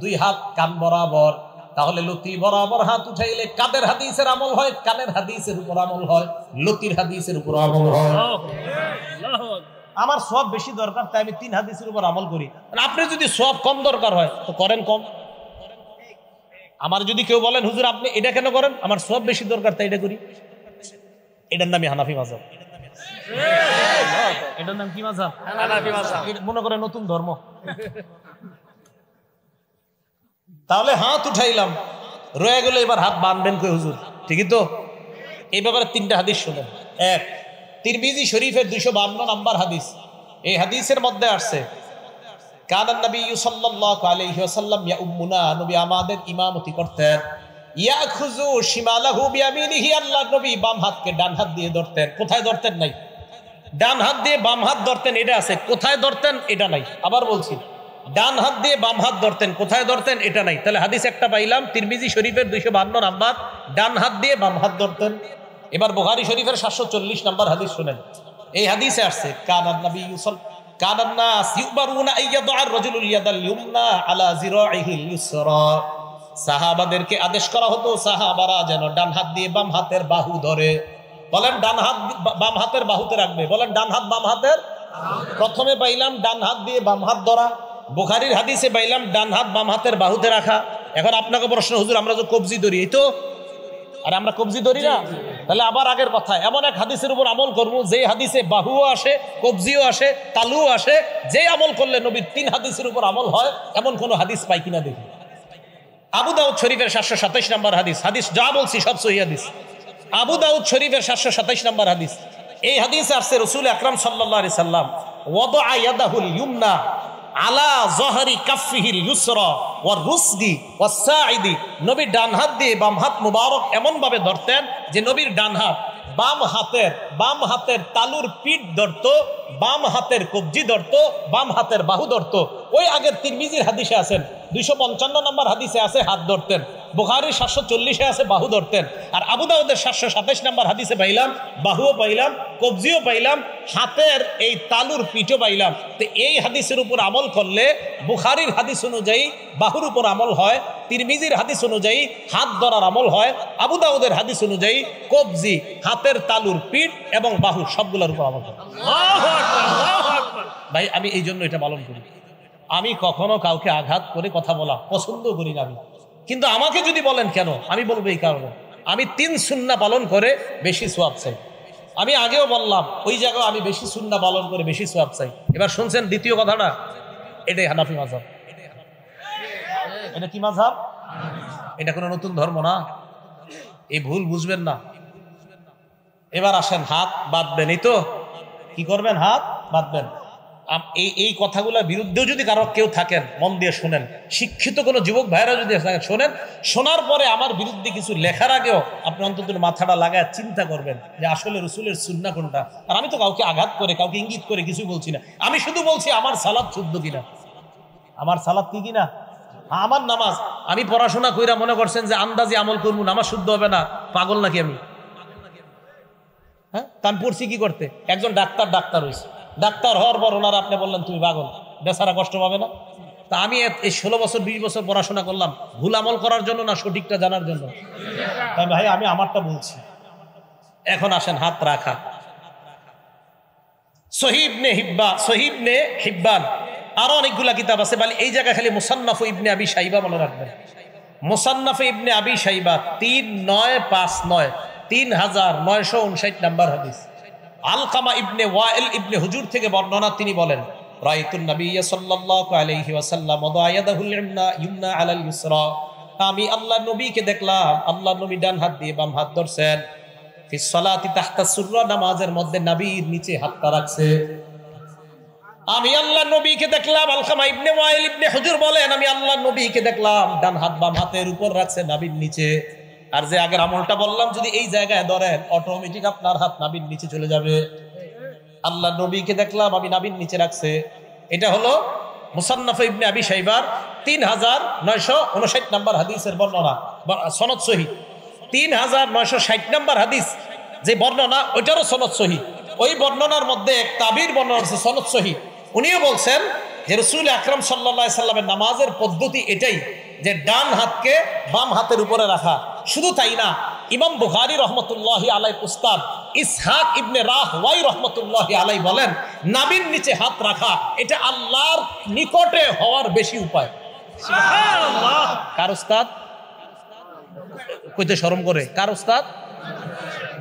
দুই হাত কান বরাবর। তাহলে লতি বরাবর হাত উঠাইলে কাদের হাদিসের আমল হয়? কানের হাদিসের উপর আমল হয়, লতির হাদিসের উপর আমল হয়। আমার সওয়াব বেশি দরকার, তাই আমি 3 হাদিসের উপর আমল করি। আপনি যদি সওয়াব কম দরকার হয় তো করেন কম। আমার যদি কেউ বলেন, হুজুর আপনি এটা কেন করেন? আমার সওয়াব বেশি দরকার তাই এটা করি। এটার নামই হানাফি মাযহাব। এটার নাম কি মাযহাব? হানাফি মাযহাব। মনে করেন নতুন ধর্ম। তাহলে হাত উঠাইলাম, রয়ে গেল এবার হাত বাঁধবেন কই হুজুর? ঠিকই তো। এই ব্যাপারে 3টা হাদিস শুনেন। 1, তিরমিজি শরীফের 252 নাম্বার হাদিস। এই হাদিসের মধ্যে আসছে, কানান নবী সাল্লাল্লাহু আলাইহি ওয়াসাল্লাম ইয়াউমুনা, নবী আমাদের ইমামতি করতেন, ইয়াখুযু শিমালাহু বিয়ামিনিহি, আল্লাহ নবী বাম হাতকে ডান হাত দিয়ে ধরতেন। কোথায় ধরতেন? নাই। ডান হাত দিয়ে বাম হাত ধরতেন, এটা আছে। কোথায় ধরতেন? এটা নাই। আবার বলছি, ডান হাত দিয়ে বাম হাত ধরতেন, কোথায় ধরতেন? এটা নাই। তাহলে হাদিস একটা পাইলাম, তিরমিজি শরীফের 252 নাম্বার, ডান হাত দিয়ে বাম হাত ধরতেন। এবার বুখারী শরীফের 740 নাম্বার হাদিস শুনেন। এই হাদিসে আসছে, কানান নবী কানান নাস ইউবারুনা আইয়াদআ আর-রাজুলুল ইয়াদাল ইউমনা আলা জিরাইহিল ইউসরা, সাহাবাদেরকে আদেশ করা হতো সাহাবারা যেন ডান হাত দিয়ে বাম হাতের বাহু ধরে। বলেন ডান হাত বাম হাতের বাহুতে রাখবে। বলেন ডান হাত বাম হাতের। প্রথমে পাইলাম ডান হাত দিয়ে বাম হাত ধরা, বুখারীর হাদিসে পাইলাম ডান হাত বাম হাতের বাহুতে রাখা। এখন আপনাকে প্রশ্ন, হুজুর আমরা তো কবজি ধরি, এই তো, আর আমরা কবজি ধরি না, তাহলে আবার আগের কথা, এমন এক হাদিসের উপর আমল করবো যে হাদিসে বাহুও আসে, কবজিও আসে, তালুও আসে, যে আমল করলে নবীর 3 হাদিসের উপর আমল হয় এমন কোন হাদিস পাই কিনা দেখি। আবু দাউদ শরীফের 727 নম্বর হাদিস, হাদিস যা বলছি সব সহিহ হাদিস। আবু দাউদ শরীফের 727 নম্বর হাদিস, এই হাদিসে আসছে রাসূল আকরাম সাল্লাল্লাহু আলাইহি সাল্লাম ওয়াদা ইয়াদাহুল ইউমনা আলা যহরি কাফিহিল ইউসরা ওয়ার রুসদি ওয়াস সাইদি, নবী ডান হাত দিয়ে বাম হাত মুবারক এমন ভাবে ধরতেন যে নবীর ডান হাত বাম হাতের তালুর পিঠ ধরতো, বাম হাতের কবজি ধরতো, বাম হাতের বাহু ধরতো। ওই আগের তিরমিজির হাদিসে আছেন 255 নম্বর হাদিসে আছে হাত ধরতেন, বুখারীর 740-এ আছে বাহু ধরতেন, আর আবু দাউদের 727 নম্বর হাদিসে পাইলাম বাহুও পাইলাম, কবজিও পাইলাম, হাতের এই তালুর পিঠও পাইলাম। তো এই হাদিসের উপর আমল করলে বুখারীর হাদিস অনুযায়ী বাহুর উপর আমল হয়, তিরমিজির হাদিস অনুযায়ী হাত ধরার আমল হয়, আবু দাউদের হাদিস অনুযায়ী কবজি, হাতের তালুর পিঠ এবং বাহু সবগুলোর উপর আমল হয়। ভাই আমি এই জন্য এটা পালন করি। আমি কখনো কাউকে আঘাত করে কথা বলা পছন্দ করি না আমি, কিন্তু আমাকে যদি বলেন কেন, আমি বলবো এই কারণে আমি 3 সুন্নাহ পালন করে বেশি সওয়াব চাই। আমি আগেও বললাম ওই জায়গায় আমি বেশি সুন্নাহ পালন করে বেশি সওয়াব চাই। এবার শুনছেন দ্বিতীয় কথাটা, এটাই হানাফি মাযহাব। এটা কি মাযহাব? এটা কোনো নতুন ধর্ম না, এই ভুল বুঝবেন না। এবার আসেন, হাত বাঁধবেন, এই তো কি করবেন, হাত বাঁধবেন। এই কথাগুলোর বিরুদ্ধেও যদি কারো কেউ থাকেন মন দিয়ে শোনেন, শিক্ষিত কোনো যুবক ভাইরা যদি শোনেন, শোনার পরে আমার বিরুদ্ধে কিছু লেখার আগেও আপনি অন্তত মাথাটা লাগায় চিন্তা করবেন যে আসলে রাসূলের সুন্নাহ কোনটা। আর আমি তো কাউকে আঘাত করে কাউকে ইঙ্গিত করে কিছু বলছি না, আমি শুধু বলছি আমার সালাত শুদ্ধ কিনা, আমার সালাত কি কিনা, আমার নামাজ। আমি পড়াশোনা কইরা মনে করছেন যে আন্দাজি আমল করবো, নামাজ শুদ্ধ হবে না, পাগল নাকি আমি? হ্যাঁ, তা আমি পড়ছি কি করতে? একজন ডাক্তার হয়েছে, ডাক্তার হওয়ার পর ওনারা আপনি বললেন তুমি পাগল, বেচারা কষ্ট পাবে না? তা আমি এই 16 বছর 20 বছর পড়াশোনা করলাম ভুল আমল করার জন্য না সঠিকটা জানার জন্য? তাই ভাই আমি আমারটা বলছি। এখন আসেন হাত রাখা, সহিহ ইবনে হিব্বান আরো অনেকগুলা কিতাব আছে, বলে এই জায়গা খালি মুসান্নাফ ইবনে আবি শাইবা মনে রাখবেন। মুসান্নাফ ইবনে আবি শাইবা 3959 3959 নম্বর হাদিস। আলকামা ইবনে ওয়াইল ইবনে হুজুর থেকে বর্ণনা, তিনি বলেন রাআইতুন নাবিয়্য সাল্লাল্লাহু আলাইহি ওয়াসাল্লাম ওয়াদা ইয়াদাহুল ইয়ুমনা আলাল ইউসরা, আমি আল্লাহর নবীকে দেখলাম আল্লাহর নবী ডান হাত দিয়ে বাম হাত ধরছেন, ফিস সালাতি তাহতা সুররা, নামাজের মধ্যে নবীর নিচে হাতটা রাখছে। আমি আল্লাহর নবীকে দেখলাম, আলকামা ইবনে ওয়াইল ইবনে হুজুর বলেন আমি আল্লাহর নবীকে দেখলাম ডান হাত বাম হাতের উপর রাখছে, নাভির নিচে। আর যে আগের আমলটা বললাম যদি এই জায়গায় ধরেন অটোমেটিক আপনার হাত নাভির নিচে চলে যাবে। আল্লাহর নবীকে দেখলাম আমি নাভির নিচে রাখছে। এটা হলো মুসান্নাফ ইবনে আবি শাইবার 3959 নম্বর হাদিসের বর্ণনা, সনদ সহিহ। 3960 নম্বর হাদিস যে বর্ণনা, ওইটারও সনদ সহিহ। ওই বর্ণনার মধ্যে এক তাবির বর্ণনা আছে সনদ সহিহ। উনিও বলছেন যে রাসূল আকরাম সাল্লাল্লাহু আলাইহি সাল্লামের নামাজের পদ্ধতি এটাই যে ডান হাতকে বাম হাতের উপরে রাখা। শুধু তাই না, ইমাম বুখারী রহমতুল্লাহি আলাইহি উস্তাদ ইসহাক ইবনে রাহওয়াই রহমতুল্লাহি আলাইহি বলেন নাভির নিচে হাত রাখা এটা আল্লাহর নিকটে হওয়ার বেশি উপায়। সুবহানাল্লাহ। কার উস্তাদ? কইতে শরম করে, কার উস্তাদ?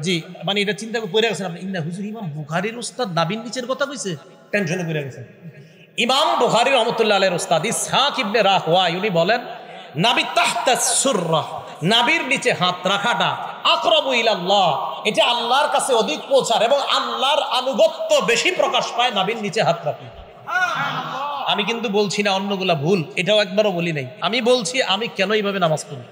জি, মানে এটা চিন্তা করে পড়ে গেছেন আপনি, ইন্না হুজুর ইমাম বুখারীর উস্তাদ নাভির নিচের কথা কইছে, টেনশনে পড়ে গেছেন। ইমাম বুখারী রহমতুল্লাহ আলাইহির উস্তাদ ইসহাক ইবনে রাহওয়াই উনি বলেন নাভি তাহতা সুররা, নাভির নিচে হাত রাখাটা আকরাবু ইলাল্লাহ, এটা আল্লাহর কাছে অধিক পৌঁছার এবং আল্লাহর আনুগত্য বেশি প্রকাশ পায় নাভির নিচে হাত রাখলে। আমি কিন্তু বলছি না অন্যগুলা ভুল, এটাও একবারও বলি নাই। আমি বলছি আমি কেন এইভাবে নামাজ পড়ি।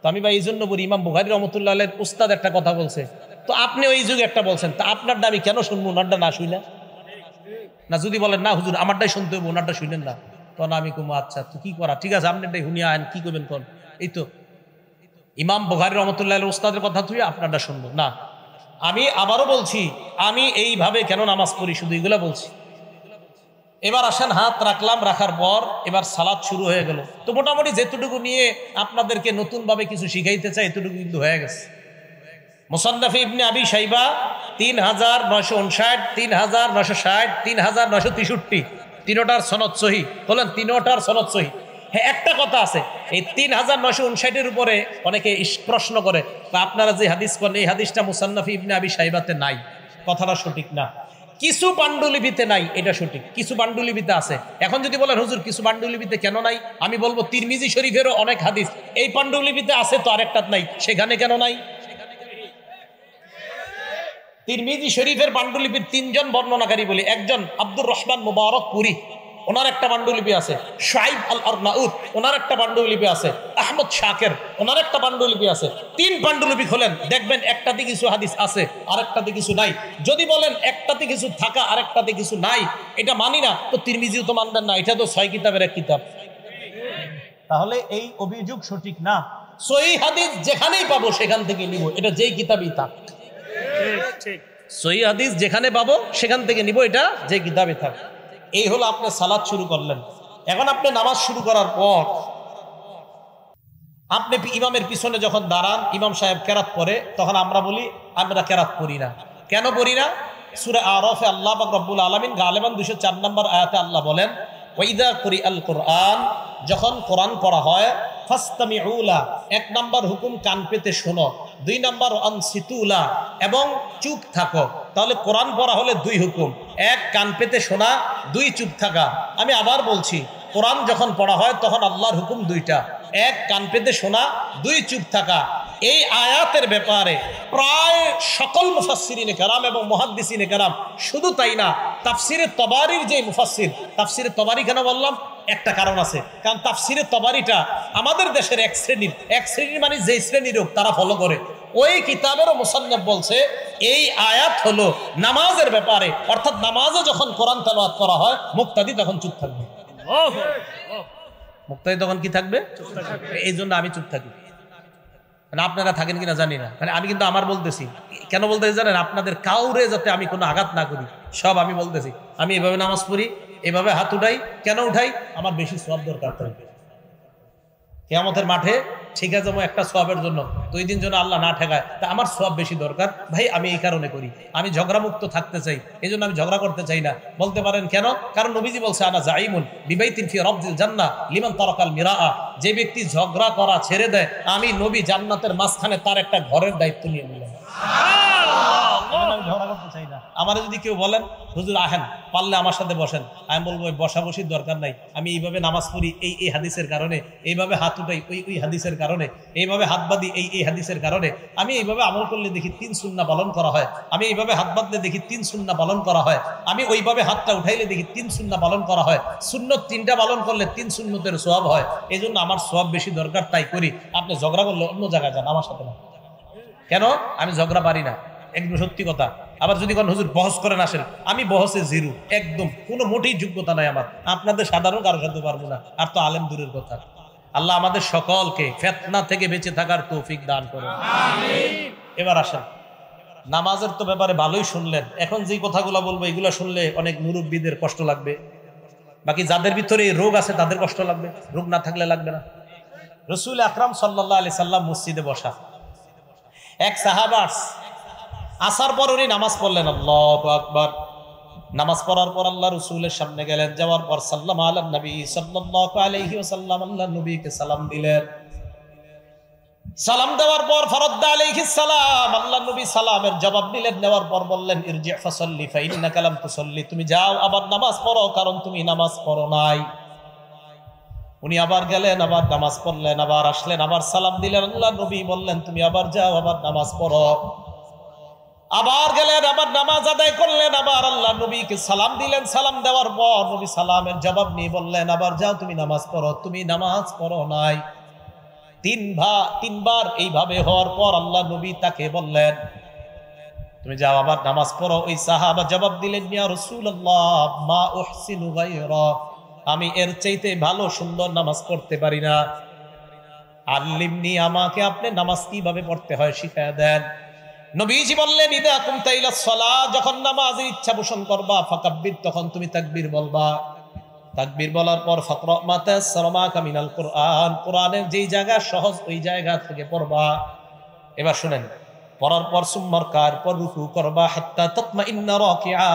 তো আমি ভাই এই জন্য বলি ইমাম বুখারী রহমতুল্লাহ আলাইহির উস্তাদ একটা কথা বলছে, তো আপনি ওই যুগে একটা বলছেন, তা আপনারটা আমি কেন শুনবো, ওনারটা না শুইলা? না যদি বলেন না হুজুর আমারটাই শুনতে হবে ওনারটা শুনেন না, তখন আমি কমু আচ্ছা তো কি করা, ঠিক আছে আপনারটাই শুনিয়া আইন, কি করবেন কোন? এই তো ইমাম বুখারী রাহমাতুল্লাহ আলাইহির উস্তাদের কথা তুই আপনারটা শুনবো না। আমি আবারও বলছি আমি এইভাবে কেন নামাজ পড়ি, শুধু এগুলা বলছি। এবার আসেন হাত রাখলাম, রাখার পর এবার সালাত শুরু হয়ে গেল। তো মোটামুটি যেটুকু নিয়ে আপনাদেরকে নতুন ভাবে কিছু শিখাইতে চাই এতটুকু কিন্তু হয়ে গেছে। মুসান্নাফ ইবনে আবি শাইবা 3959, 3960, 3963 তিনোটার সনদ সহিহ। বলেন তিনোটার সনদ সহিহ। হ্যাঁ, একটা কথা আছে, এই ৩,৯৫৯-এর উপরে অনেকে প্রশ্ন করে আপনারা যে হাদিস করেন এই হাদিসটা মুসান্নাফ ইবনে আবি শাইবাতে নাই। কথাটা সঠিক না। কিছু পাণ্ডুলিপিতে নাই, এটা সঠিক, কিছু পাণ্ডুলিপিতে আছে। এখন যদি বলেন হুজুর কিছু পাণ্ডুলিপিতে কেন নাই, আমি বলবো তিরমিজি শরীফেরও অনেক হাদিস এই পাণ্ডুলিপিতে আছে, তো আরেকটা নাই, সেখানে কেন নাই? তিরমিজি শরীফের পাণ্ডুলিপির ৩ জন বর্ণনাকারী বলি, একজন আব্দুর রহমান মুবারক পুরী, ওনার একটা পাণ্ডুলিপি আছে। শাইব আল আরনাউত, ওনার একটা পাণ্ডুলিপি আছে। আহমদ শাকের, ওনার একটা পাণ্ডুলিপি আছে। ৩ পাণ্ডুলিপি খোলেন, দেখবেন একটাতে কিছু হাদিস আছে, আরেকটাতে কিছু নাই। যদি বলেন একটাতে কিছু থাকা আরেকটাতে কিছু নাই, এটা মানি না, তো তিরমিজিও তো মানবেন না, এটা তো ৬ কিতাবের এক কিতাব। তাহলে এই অভিযোগ সঠিক না। সহিহ হাদিস যেখানেই পাবো সেখান থেকে নিব, এটা যেই কিতাবই থাক। সহিহ হাদিস যেখানে পাবো সেখান থেকে নিব, এটা যে কিতাবে থাক। এই হলো আপনি সালাত শুরু করলেন। এখন আপনি নামাজ শুরু করার পর আপনি ইমামের পিছনে যখন দাঁড়ান, ইমাম সাহেব কেরাত পড়ে, তখন আমরা বলি আমরা কেরাত পড়ি না। কেন পড়ি না? সূরা আরাফে আল্লাহ পাক রব্বুল আলামিন গালিবান ২০৪ নম্বর আয়াতে আল্লাহ বলেন, ওয়াইদা কুরিআল কুরআন, যখন কোরআন পড়া হয়, ফাসতামিউ লা, ১ নম্বর হুকুম কান পেতে শোনো, ২ নম্বর আনসিতু লা, এবং চুপ থাকো। তাহলে কোরআন পড়া হলে ২ হুকুম, ১ কান পেতে শোনা, ২ চুপ থাকা। আমি আবার বলছি, কোরআন যখন পড়া হয় তখন আল্লাহর হুকুম ২টা, ১ কান পেতে শোনা, ২ চুপ থাকা। এই আয়াতের ব্যাপারে প্রায় সকল মুফাসসিরিনে কেরাম এবং মুহাদ্দিসিনে কেরাম, শুধু তাই না, তাফসিরে তবারির যে মুফাসসির, তাফসিরে তবারি কেন বললাম? একটা কারণ আছে, কারণ তাফসিরে তবারিটা আমাদের দেশের এক শ্রেণীর মানে যে শ্রেণীর হোক তারা ফলো করে। ওই কিতাবেরও মুসান্নিফ বলছে এই আয়াত হলো নামাজের ব্যাপারে, অর্থাৎ নামাজে যখন কোরআন তেলাওয়াত করা হয় মুক্তাদি তখন চুপ থাকবে। মুক্তাদি তখন কি থাকবে? এই জন্য আমি চুপ থাকি। মানে আপনারা থাকেন কিনা জানি না, মানে আমি কিন্তু আমার বলতেছি। কেন বলতেছি জানেন? আপনাদের কাউরে যাতে আমি কোনো আঘাত না করি, সব আমি বলতেছি। আমি এভাবে নামাজ পড়ি, এভাবে হাত উঠাই। কেন উঠাই? আমার বেশি সওয়াব দরকার পড়ে কিয়ামতের মাঠে। ঠিক আছে, একটা সওয়াবের জন্য, তো ওই দিন যেন আল্লাহ না ঠেকায়, তা আমার সওয়াব বেশি দরকার ভাই। আমি এই কারণে করি, আমি ঝগড়া মুক্ত থাকতে চাই, এই জন্য আমি ঝগড়া করতে চাই না। বলতে পারেন কেন? কারণ নবীজি বলছে, আনা জাইমুন বিবাইতিন ফি রাবজিল জান্নাহ লিমান তারাকাল মিরাআ, যে ব্যক্তি ঝগড়া করা ছেড়ে দেয়, আমি নবী জান্নাতের মাঝখানে তার একটা ঘরের দায়িত্ব নিয়ে নিলাম। ঝগড়া করতে চাই না। আমার যদি কেউ বলেন হুজুর আহেন, পারলে আমার সাথে বসেন, আমি বলবো বসাবসির দরকার নাই। আমি এইভাবে নামাজ পড়ি এই হাদিসের কারণে, এইভাবে হাত উঠাই ওই হাদিসের কারণে, এইভাবে হাত বাঁধি এই হাদিসের কারণে। আমি এইভাবে আমল করলে দেখি ৩ সুন্নাহ পালন করা হয়, আমি এইভাবে হাত বাঁধলে দেখি 3 সুন্নাহ পালন করা হয়, আমি ওইভাবে হাতটা উঠাইলে দেখি 3 সুন্নাহ পালন করা হয়। সুন্নত 3টা পালন করলে 3 সুন্নতের সওয়াব হয়। এই জন্য আমার সওয়াব বেশি দরকার, তাই করি। আপনি ঝগড়া করলে অন্য জায়গায় যান, আমার সাথে না। কেন? আমি ঝগড়া পারি না, একদম সত্যি কথা। আবার যদি কোন হুজুর বহস করেন আসেন, আমি বহসে জিরো, একদম কোনো মোটেই যোগ্যতা নাই আমার। আপনাদের সাধারণ কারো সাথে পারবো না, আর তো আলেম দূরের কথা। আল্লাহ আমাদের সকলকে ফিতনা থেকে বেঁচে থাকার তৌফিক দান করুন, আমিন। এবার আসেন, নামাজের তো ব্যাপারে ভালোই শুনলেন। এখন যে কথাগুলো বলবো এগুলো শুনলে অনেক মুরব্বীদের কষ্ট লাগবে, বাকি যাদের ভিতরে এই রোগ আছে তাদের কষ্ট লাগবে, রোগ না থাকলে লাগবে না। রাসূল আকরাম সাল্লাল্লাহু আলাইহি সাল্লাম মসজিদে বসা, এক সাহাবা আসার পর উনি নামাজ পড়লেন, আল্লাহু আকবার। নামাজ পড়ার পর আল্লাহ রাসূলের সামনে গেলেন, যাওয়ার পর সাল্লাম আলা নবী সাল্লাল্লাহু আলাইহি ওয়াসাল্লাম, আল্লাহ নবীকে সালাম দিলেন। সালাম দেওয়ার পর ফারাদ্দা আলাইহিস সালাম, আল্লাহ নবী সালামের জবাব দিলেন। নেওয়ার পর বললেন, ইরজি ফাসাল্লি ফাইন্নাকা লাম তুসাল্লি, তুমি যাও আবার নামাজ পড়ো, কারণ তুমি নামাজ পড়ো নাই। উনি আবার গেলেন, আবার নামাজ পড়লেন, আবার আসলেন, আবার সালাম দিলেন। আল্লাহ নবী বললেন, তুমি আবার যাও, আবার নামাজ পড়ো। আবার গেলেন, আবার নামাজ আদায় করলেন, আবার আল্লাহ নবীকে সালাম দিলেন। সালাম দেওয়ার পর নবী সালামের জবাব নিয়ে বললেন, আবার যাও, তুমি নামাজ পড়ো, তুমি নামাজ পড়ো নাই। তিনবার এইভাবে হওয়ার পর আল্লাহ নবী তাকে বললেন, তুমি যাও, আবার নামাজ পড়ো। ওই সাহাবা জবাব দিলেন, ইয়া রাসূলুল্লাহ মা উহসিনু গায়রা, আমি এর চাইতে ভালো সুন্দর নামাজ পড়তে পারি না। আল্লিমনি, আমাকে আপনি নামাজ কিভাবে পড়তে হয় শিখায়া দেন। নবীজি বললেন, ইদা কুমতা ইলা সালাহ, যখন নামাজের ইচ্ছা পোষণ করবা, ফাকাব্বির, তখন তুমি তাকবীর বলবা। তাকবীর বলার পর ফাকরা মা তায়াসসারা মাকা মিনাল কুরআন, কোরআনের যেই জায়গা সহজ ওই জায়গা থেকে পড়বা। এবার শুনেন, পড়ার পর সুম্মার কার পর রুকু করবা, হাত্তা তাতমাইন্না রাকিআ,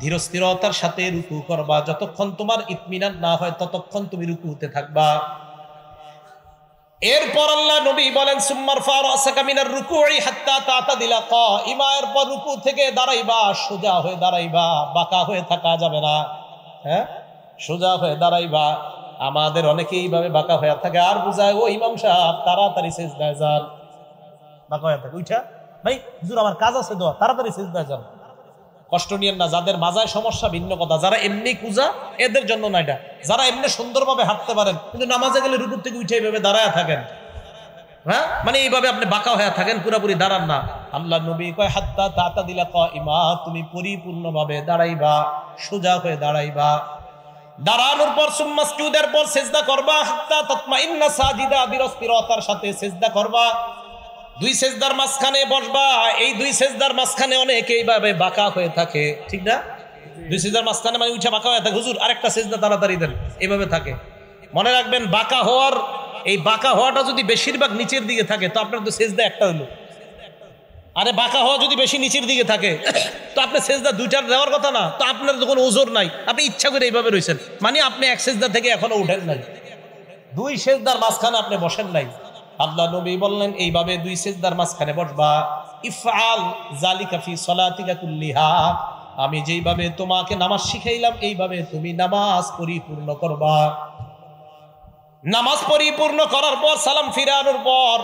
ধীরস্থিরতার সাথে রুকু করবা, যতক্ষণ তোমার ইতমিনান না হয় ততক্ষণ তুমি রুকুতে থাকবা। এরপর আল্লাহ নবী বলেন সুম্মার ফারাসাকা মিনার রুকুই হাত্তা তাতাদিলা কাইমা, এরপর রুকু থেকে দাঁড়াইবা, সোজা হয়ে দাঁড়াইবা, বাঁকা হয়ে থাকা যাবে না। হ্যাঁ, সোজা হয়ে দাঁড়াইবা। আমাদের অনেকেই এইভাবে বাঁকা হয়ে থাকে, আর বুঝায় ও ইমাম সাহেব তাড়াতাড়ি সিজদায় যান। বাঁকা হয়ে থাকে, উঠা ভাই হুজুর আমার কাজ আছে, দোয়া তাড়াতাড়ি সিজদায় যান। কষ্ট নিয়েন না, যাদের মাজায় সমস্যা ভিন্ন কথা, যারা এমনি কুজা এদের জন্য না এটা। যারা এমনি সুন্দরভাবে হাঁটতে পারেন কিন্তু নামাজে গেলে রুকু থেকে উঠে এইভাবে দাঁড়ায় থাকেন, হ্যাঁ মানে এইভাবে আপনি বাঁকা হয়ে থাকেন, পুরোপুরি দাঁড়ান না। আল্লাহ নবী কয় হাত্তা তাতাদিলা কাইমা, তুমি পরিপূর্ণভাবে দাঁড়াইবা, সোজা হয়ে দাঁড়াইবা। দাঁড়ানোর পর সুম্মা সুজুদের পর সিজদা করবা, হাত্তা তাতমাইন্না সাজিদা, বিরস্তিরতার সাথে সিজদা করবা। দুই সেজদার মাঝখানে বসবা। এই দুই সেজদার মাঝখানে অনেকে এইভাবে বাঁকা হয়ে থাকে, ঠিক না? দুই সেজদার মাঝখানে মানে উঠে বাঁকা হয়ে থাকে, হুজুর আরেকটা সেজদা তাড়াতাড়ি দেন, এইভাবে থাকে। মনে রাখবেন বাঁকা হওয়ার, এই বাঁকা হওয়াটা যদি বেশিরভাগ নিচের দিকে থাকে তো আপনার তো সেজদা একটা হলো। আরে বাঁকা হওয়া যদি বেশি নিচের দিকে থাকে তো আপনার সেজদা দুইটার দেওয়ার কথা না, তো আপনার তো কোনো ওজোর নাই, আপনি ইচ্ছা করে এইভাবে রয়েছেন, মানে আপনি এক সেজদা থেকে এখনো উঠেন নাই, দুই সেজদার মাঝখানে আপনি বসেন নাই। আল্লাহ নবী বললেন এইভাবে দুই সিজদার মাঝখানে বসবা। ইফআল যালিকা ফি সলাতিকা কুল্লিহা, আমি যেইভাবে তোমাকে নামাজ শিখাইলাম এইভাবে তুমি নামাজ পরিপূর্ণ করবা। নামাজ পরিপূর্ণ করার পর সালাম ফিরানোর পর,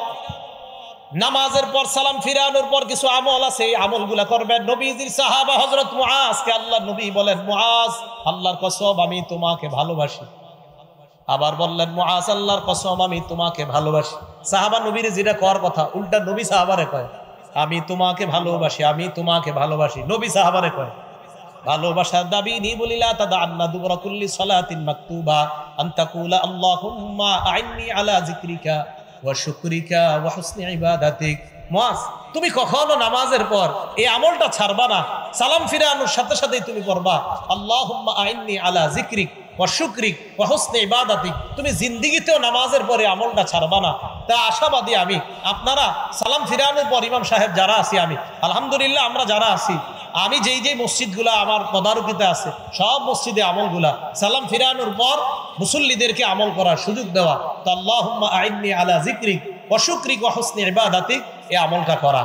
নামাজের পর সালাম ফিরানোর পর কিছু আমল আছে, এই আমলগুলা করবেন। নবীজির সাহাবা হযরত মুআজকে আল্লাহ নবী বলেন, মুআজ আল্লাহর কসম আমি তোমাকে ভালোবাসি। আবার বললেন মুআজ আল্লাহর কসম আমি তোমাকে ভালোবাসি। সাহাবা নবীর যেটা করার কথা উল্টা নবী সাহাবারে কয়, আমি তোমাকে ভালোবাসি, আমি তোমাকে ভালোবাসি। নবী সাহাবারে কয় ভালোবাসার দাবি নি বলিলা তাদান্না দুবরা কুল্লি সালাতিন মাকতুবা আন তাকুলা আল্লাহুম্মা আইন্নি আলা যিকরিকা ওয়া শুকরিকা ওয়া হুসনি ইবাদাতিক। মুআজ তুমি কখনো নামাজের পর এই আমলটা ছাড়বা না, সালাম ফিরানোর সাথে সাথেই তুমি পড়বা আল্লাহুম্মা আইন্নি আলা যিকরিক ওয়া শুকরিক ওয়া হুসনি ইবাদাতিক। তুমি জিন্দেগিতেও নামাজের পরে আমলটা ছাড়বা না। তা আশাবাদী আমি, আপনারা সালাম ফিরানোর পর ইমাম সাহেব যারা আছি, আমি আলহামদুলিল্লাহ আমরা যারা আছি, আমি যেই যেই মসজিদগুলা আমার তদারকিতে আছে সব মসজিদে আমলগুলা সালাম ফিরানোর পর মুসল্লিদেরকে আমল করার সুযোগ দেওয়া। তো আল্লাহুম্মা আইন্নি আলা যিকরিক ওয়া শুকরিক ওয়া হুসনি ইবাদাতিক, এই আমলটা করা।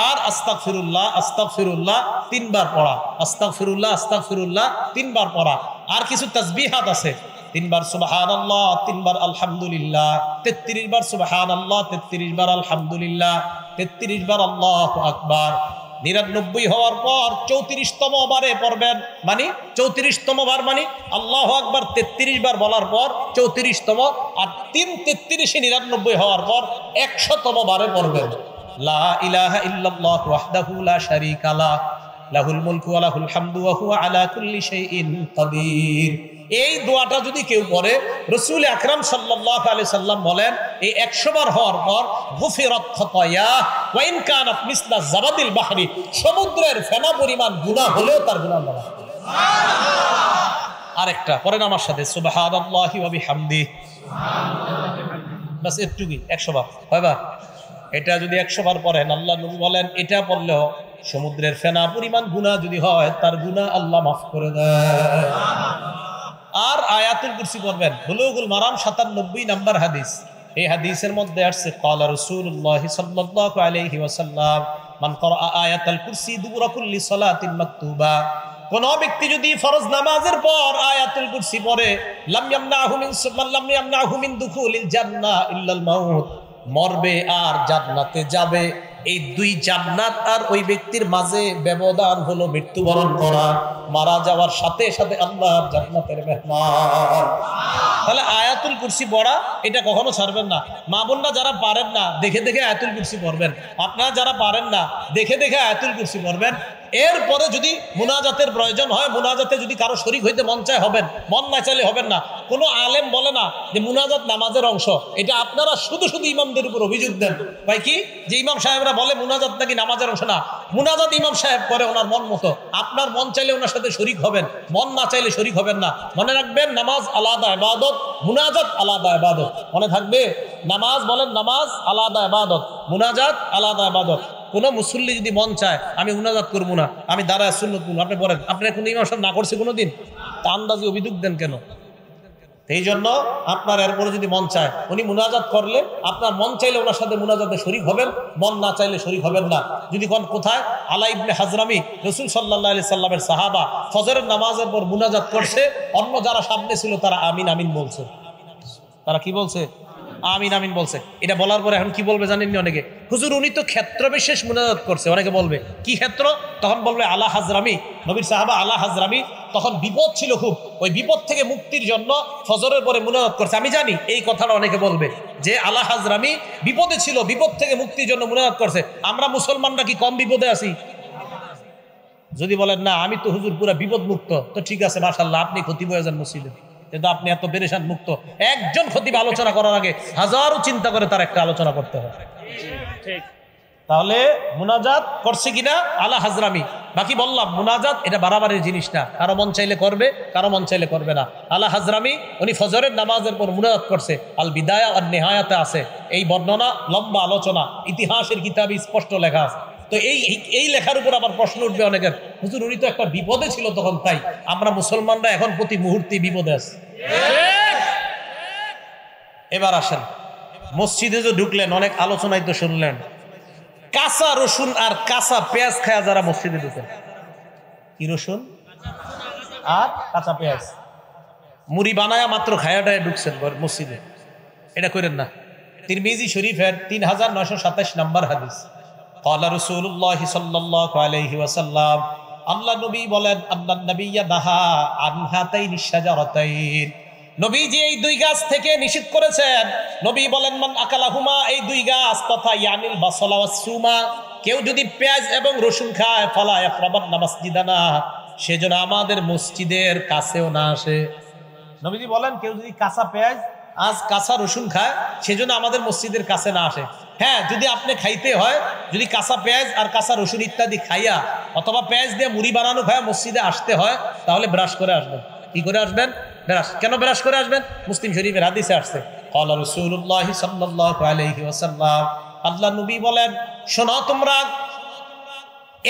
আর আস্তাগফিরুল্লাহ আস্তাগফিরুল্লাহ তিনবার পড়া, আস্তাগফিরুল্লাহ আস্তাগফিরুল্লাহ তিনবার পড়া। আর কিছু তাসবিহাত আছে, তিনবার সুবহানাল্লাহ, তিনবার আলহামদুলিল্লাহ, 33 বার সুবহানাল্লাহ, 33 বার আলহামদুলিল্লাহ, 33 বার আল্লাহু আকবার। 99 হওয়ার পর 34তম বারে পড়বেন, মানে 34তম বার মানে আল্লাহু আকবার 33 বার বলার পর 34তম, আর 3 33 99 হওয়ার পর 100তম বারে পড়বেন লা ইলাহা ইল্লাল্লাহু ওয়াহদাহু লা শারীকা লাহ লাহুল মুলকু ওয়া লাহুল হামদু ওয়া হুয়া আলা কুল্লি শাইইন কাদির। এই দোয়াটা যদি কেউ পড়ে, রাসূল আকরাম সাল্লাল্লাহু আলাইহি সাল্লাম বলেন এই 100 বার হওয়ার পর গুফিরাত খাতায়া ওয়া ইন কানাত মিসলা জাবাদিল বাহরি, সমুদ্রের ফেনা পরিমাণ গুনাহ হলেও তার গুনাহ মাফ। সুবহানাল্লাহ। আরেকটা পড়েন আমার সাথে, সুবহানাল্লাহি ওয়া বিহামদিহি, বাস এটুকুই 100 বার কয়বার? এটা যদি 100 বার পড়েন, আল্লাহ নবী বলেন এটা পড়লেও সমুদ্রের ফেনা পরিমাণ গুনাহ যদি হয় তার গুনাহ আল্লাহ মাফ করে দেয়। আর আয়াতুল কুরসি পড়বেন। বুলুগুল মারাম 97 নম্বর হাদিস, এই হাদিসের মধ্যে আসছে ক্বালা রাসূলুল্লাহ সাল্লাল্লাহু আলাইহি ওয়াসাল্লাম মান ক্বারা আয়াতুল কুরসি দুবুরা কুল্লি সালাতিন মাকতুবা, কোন ব্যক্তি যদি ফরজ নামাজের পর আয়াতুল কুরসি পড়ে, লাম ইয়ামনাহু মিন দুখুলিল জান্নাহ ইল্লাল মাউত, মরবে আর জান্নাতে যাবে। এই দুই জান্নাত আর ওই ব্যক্তির মাঝে ব্যবধান হলো মৃত্যুবরণ করা, মারা যাওয়ার সাথে সাথে আল্লাহর জান্নাতের মেহমান। তাহলে আয়াতুল কুরসি পড়া এটা কখনো ছাড়বেন না। মা বোনরা যারা পারেন না দেখে দেখে আয়াতুল কুরসি পড়বেন, আপনারা যারা পারেন না দেখে দেখে আয়াতুল কুরসি পড়বেন। এরপরে যদি মুনাজাতের প্রয়োজন হয়, মুনাজাতে যদি কারো শরীক হইতে মন চায় হবেন, মন না চাইলে হবেন না। কোনো আলেম বলে না যে মুনাজাত নামাজের অংশ, এটা আপনারা শুধু শুধু ইমামদের উপর অভিযোগ দেন ভাই কি যে ইমাম সাহেবরা বলে মুনাজাত নাকি নামাজের অংশ না। মুনাজাত ইমাম সাহেব করে ওনার মন মতো, আপনার মন চাইলে ওনার সাথে শরীক হবেন, মন না চাইলে শরীক হবেন না। মনে রাখবেন নামাজ আলাদা ইবাদত, মুনাজাত আলাদা ইবাদত। মনে থাকবে নামাজ বলেন নামাজ আলাদা ইবাদত, মুনাজাত আলাদা ইবাদত। কোনো মুসল্লি যদি মন চায় আমি মুনাজাত করবো না, আমি দাঁড়ায় সুন্নত পড়বো, আপনি বলেন আপনার কোনো ইমাম সাহেব না করছে কোনোদিন? তা আন্দাজে অভিযোগ দেন কেন? এই জন্য আপনার এরপরে যদি মন চায় উনি মুনাজাত করলে আপনার মন চাইলে ওনার সাথে মুনাজাতে শরীক হবেন, মন না চাইলে শরীক হবেন না। যদি কোন কোথায় আলা ইবনে হাজরামি রাসূল সাল্লাল্লাহু আলাইহি সাল্লামের সাহাবা ফজরের নামাজের পর মুনাজাত করছে, অন্য যারা সামনে ছিল তারা আমিন আমিন বলছে। তারা কি বলছে? আমিন আমিন বলছে। এটা বলার পরে এখন কি বলবে জানেননি অনেকে? হুজুর উনি তো ক্ষেত্র বিশেষ মুনাজাত করছে। অনেকে বলবে কি ক্ষেত্র? তখন বলবে আলা হাজরামি, নবীর সাহাবা আলা হাজরামি তখন বিপদ ছিল খুব, ওই বিপদ থেকে মুক্তির জন্য ফজরের পরে মুনাজাত করছে। আমি জানি এই কথাটা অনেকে বলবে যে আলা হাজরামি বিপদে ছিল, বিপদ থেকে মুক্তির জন্য মুনাজাত করছে। আমরা মুসলমানরা কি কম বিপদে আছি? যদি বলেন না আমি তো হুজুর পুরা বিপদ মুক্ত, তো ঠিক আছে মাশাআল্লাহ, আপনি খতিব হয়ে যান মসজিদে, কিন্তু আপনি এত পেরেশান মুক্ত। একজন খতিব আলোচনা করার আগে হাজারো চিন্তা করে তার একটা আলোচনা করতে হয়। তাহলে মুনাজাত করছে কিনা আলা হাজরামি। বাকি বললাম মুনাজাত এটা বাড়াবাড়ির জিনিস না, কারো মন চাইলে করবে, কারো মন চাইলে করবে না। আলা হাজরামি উনি ফজরের নামাজের পর মুনাজাত করছে। আল বিদায়া আর নেহায়াতে আছে এই বর্ণনা, লম্বা আলোচনা, ইতিহাসের কিতাবে স্পষ্ট লেখা আছে। তো এই লেখার উপর আবার প্রশ্ন উঠবে অনেকের, হুজুর উনি তো একটা বিপদে ছিল তখন, তাই আমরা মুসলমানরা এখন প্রতি মুহূর্তে বিপদে আছি। এবার আসেন মসজিদে যে ঢুকলেন, অনেক আলোচনায় তো শুনলেন কাঁচা রসুন আর কাঁচা পেঁয়াজ খায়া যারা মসজিদে ঢুকেন। কি রসুন আর কাঁচা পেঁয়াজ মুড়ি বানায়া মাত্র খায়াটায় ঢুকছেন মসজিদে, এটা করেন না। তিরমিজি শরীফের 3927 নম্বর হাদিস, ক্বালা রাসূলুল্লাহ সাল্লাল্লাহু আলাইহি ওয়াসাল্লাম, আল্লাহ নবী বলেন আল্লাহর নবিয়্যা নাহা আন হাতাইনি শাজারাতাইন, নবীজি এই দুই গাছ থেকে নিষেধ করেছেন। নবী বলেন মান আকালাহুমা, এই দুই গাছ তথা ইয়ানিল বাসলা ওয়াস সুমা, কেউ যদি পেঁয়াজ এবং রসুন খায় ফালা ইয়াকরাবান্না মাসজিদানা, সেজন্য আমাদের মসজিদের কাছেও না আসে। নবীজি বলেন কেউ যদি কাঁচা পেঁয়াজ আজ কাঁচা রসুন খায় সেজন্য আমাদের মসজিদের কাছে না আসে। হ্যাঁ, যদি আপনি খাইতে হয়, যদি কাঁচা পেঁয়াজ আর কাঁচা রসুন ইত্যাদি খাইয়া অথবা পেঁয়াজ দিয়ে মুড়ি বানানো খায় মসজিদে আসতে হয়, তাহলে ব্রাশ করে আসবেন। কি করে আসবেন? ব্রাশ। কেন ব্রাশ করে আসবেন? মুসলিম শরীফের হাদিসে আসছে, ক্বালা রাসূলুল্লাহ সাল্লাল্লাহু আলাইহি ওয়াসাল্লাম, আল্লাহ নবী বলেন শোনো তোমরা,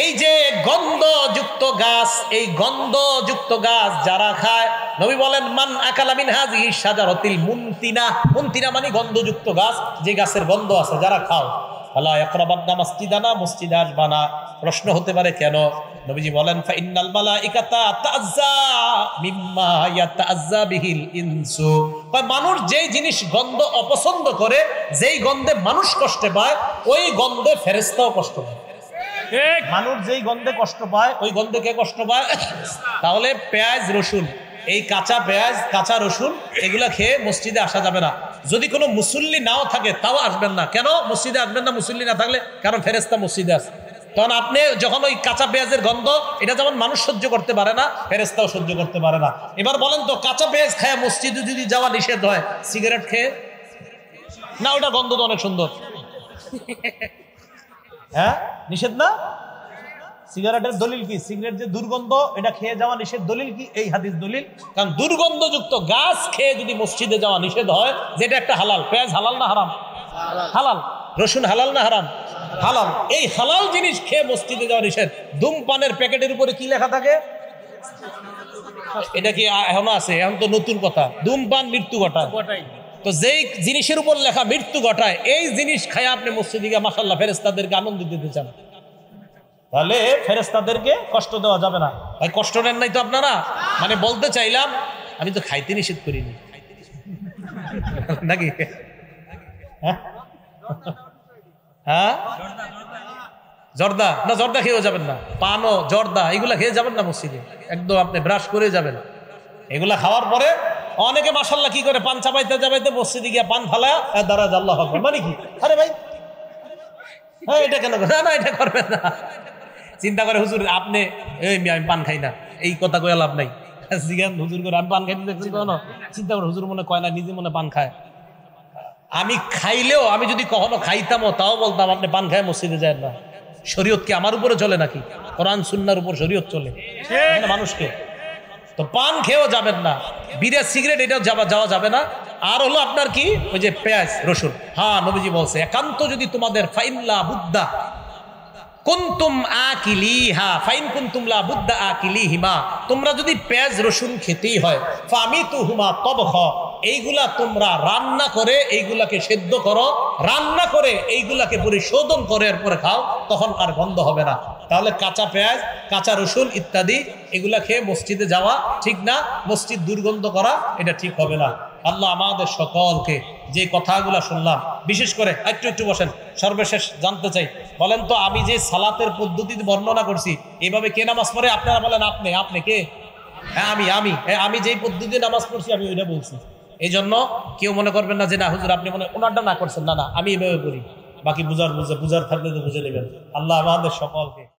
এই যে গন্ধযুক্ত গাছ, এই গন্ধযুক্ত গাছ যারা খায়, নবী বলেন মান আকালা মিন হাযিহি শাজারাতিল মুনতিনা, মুনতিনা মানে গন্ধযুক্ত গাছ, যে গাছের গন্ধ আছে, যারা খাও ফালা ইয়াকরাবান্না মাসজিদানা, মসজিদে আসবা না। প্রশ্ন হতে পারে কেন? নবীজি বলেন ফা ইন্নাল মালাইকাতা তাআজ্জা মিম্মা ইয়াতাআজ্জা বিহিল ইনসু, মানুষ যেই জিনিস গন্ধ অপছন্দ করে, যেই গন্ধে মানুষ কষ্ট পায়, ওই গন্ধে ফেরেশতাও কষ্ট পায়। মানুষ যেই গন্ধে কষ্ট পায় ওই গন্ধে কে কষ্ট পায়? তাহলে পেঁয়াজ রসুন, এই কাঁচা পেঁয়াজ কাঁচা রসুন এগুলা খেয়ে মসজিদে আসা যাবে না। যদি কোনো মুসল্লি নাও থাকে তাও আসবেন না। কেন মসজিদে আসবেন না মুসল্লি না থাকলে? কারণ ফেরেশতা মসজিদে আছে। তখন আপনি যখন ওই কাঁচা পেঁয়াজের গন্ধ, এটা যেমন মানুষ সহ্য করতে পারে না, ফেরেশতাও সহ্য করতে পারে না। এবার বলেন তো, কাঁচা পেঁয়াজ খায় মসজিদে যদি যাওয়া নিষেধ হয়, সিগারেট খেয়ে না, ওটা গন্ধ তো অনেক সুন্দর, হ্যাঁ নিষেধ না? সিগারেটের দলিল কি? সিগারেট যে দুর্গন্ধ, এটা খেয়ে যাওয়া নিষেধ, দলিল কি? এই হাদিস দলিল। কারণ দুর্গন্ধযুক্ত গাছ খেয়ে যদি মসজিদে যাওয়া নিষেধ হয়, যেটা একটা হালাল, পেঁয়াজ হালাল না হারাম? হালাল। রসুন হালাল না হারাম? হালাল। এই হালাল জিনিস খেয়ে মসজিদে যাওয়া নিষেধ। ধূমপানের প্যাকেটের উপরে কি লেখা থাকে? এটা কি এখনো আছে? এখন তো নতুন কথা, ধূমপান মৃত্যু ঘটায়। তো যেই জিনিসের উপর লেখা মৃত্যু ঘটায়, এই জিনিস খায় আপনি মসজিদে গিয়ে মাশাআল্লাহ ফেরেশতাদেরকে আনন্দ দিতে চান, তাহলে ফেরেশতাদেরকে কষ্ট দেওয়া যাবে না। ভাই কষ্ট নেন নাই তো আপনারা? মানে বলতে চাইলাম আমি তো খাইতে নিষেধ করিনি নাকি? হ্যাঁ, জর্দা না, জর্দা খেয়েও যাবেন না। পানও জর্দা এগুলা খেয়ে যাবেন না মসজিদে, একদম আপনি ব্রাশ করে যাবেন। এগুলা খাওয়ার পরে অনেকে মাশাআল্লাহ কি করে, পান চাবাইতে চাবাইতে মসজিদে গিয়ে পান ফালা দাঁড়ায় আল্লাহু আকবার, মানে কি? আরে ভাই হ্যাঁ এটা কেন? না না, এটা করবেন না। চিন্তা করে হুজুর আপনি আমি পান খাই না, এই কথা কয়ে লাভ নাই। হুজুর করে আমি পান খাইতে দেখছি কখনো? চিন্তা করে হুজুর মনে কয় না, নিজে মনে পান খায়। আমি খাইলেও, আমি যদি কখনো খাইতামও তাও বলতাম আপনি পান খায় মসজিদে যায় না। শরীয়ত কি আমার উপরে চলে নাকি? কোরআন সুন্নাহর উপর শরীয়ত চলে মানুষকে। তো পান খেয়েও যাবেন না, বিড়ি সিগারেট এটাও যাওয়া যাবে না। আর হলো আপনার কি, ওই যে পেঁয়াজ রসুন। হ্যাঁ নবীজি বলছে একান্ত যদি তোমাদের ফাইল্লা বুদ্ধা কুনতুম আকিলিহা ফাইন কুনতুম লা বুদ্দা আকিলিহিমা, তোমরা যদি পেঁয়াজ রসুন খেতেই হয়, ফামিতুহুমা তবখ, এইগুলা তোমরা রান্না করে এইগুলাকে সেদ্ধ করো, রান্না করে এইগুলাকে পরিশোধন করে এরপরে খাও, তখন আর গন্ধ হবে না। তাহলে কাঁচা পেঁয়াজ, কাঁচা রসুন ইত্যাদি এগুলা খেয়ে মসজিদে যাওয়া ঠিক না, মসজিদ দুর্গন্ধ করা এটা ঠিক হবে না। আল্লাহ আমাদের সকলকে যে কথাগুলা শুনলাম, বিশেষ করে একটু বসেন, সর্বশেষ জানতে চাই, বলেন তো আমি যে সালাতের পদ্ধতি বর্ণনা করছি এইভাবে কে নামাজ পড়ে? আপনারা বলেন। আপনি কে? হ্যাঁ আমি যেই পদ্ধতি নামাজ পড়ছি আমি ওইটা বলছি। এই জন্য কেউ মনে করবেন না যে না হুজুর আপনি মনে ওনারটা না করছেন, না আমি এভাবে করি। বাকি বুঝার থাকলে তো বুঝে নেবেন। আল্লাহ আমাদের সকলকে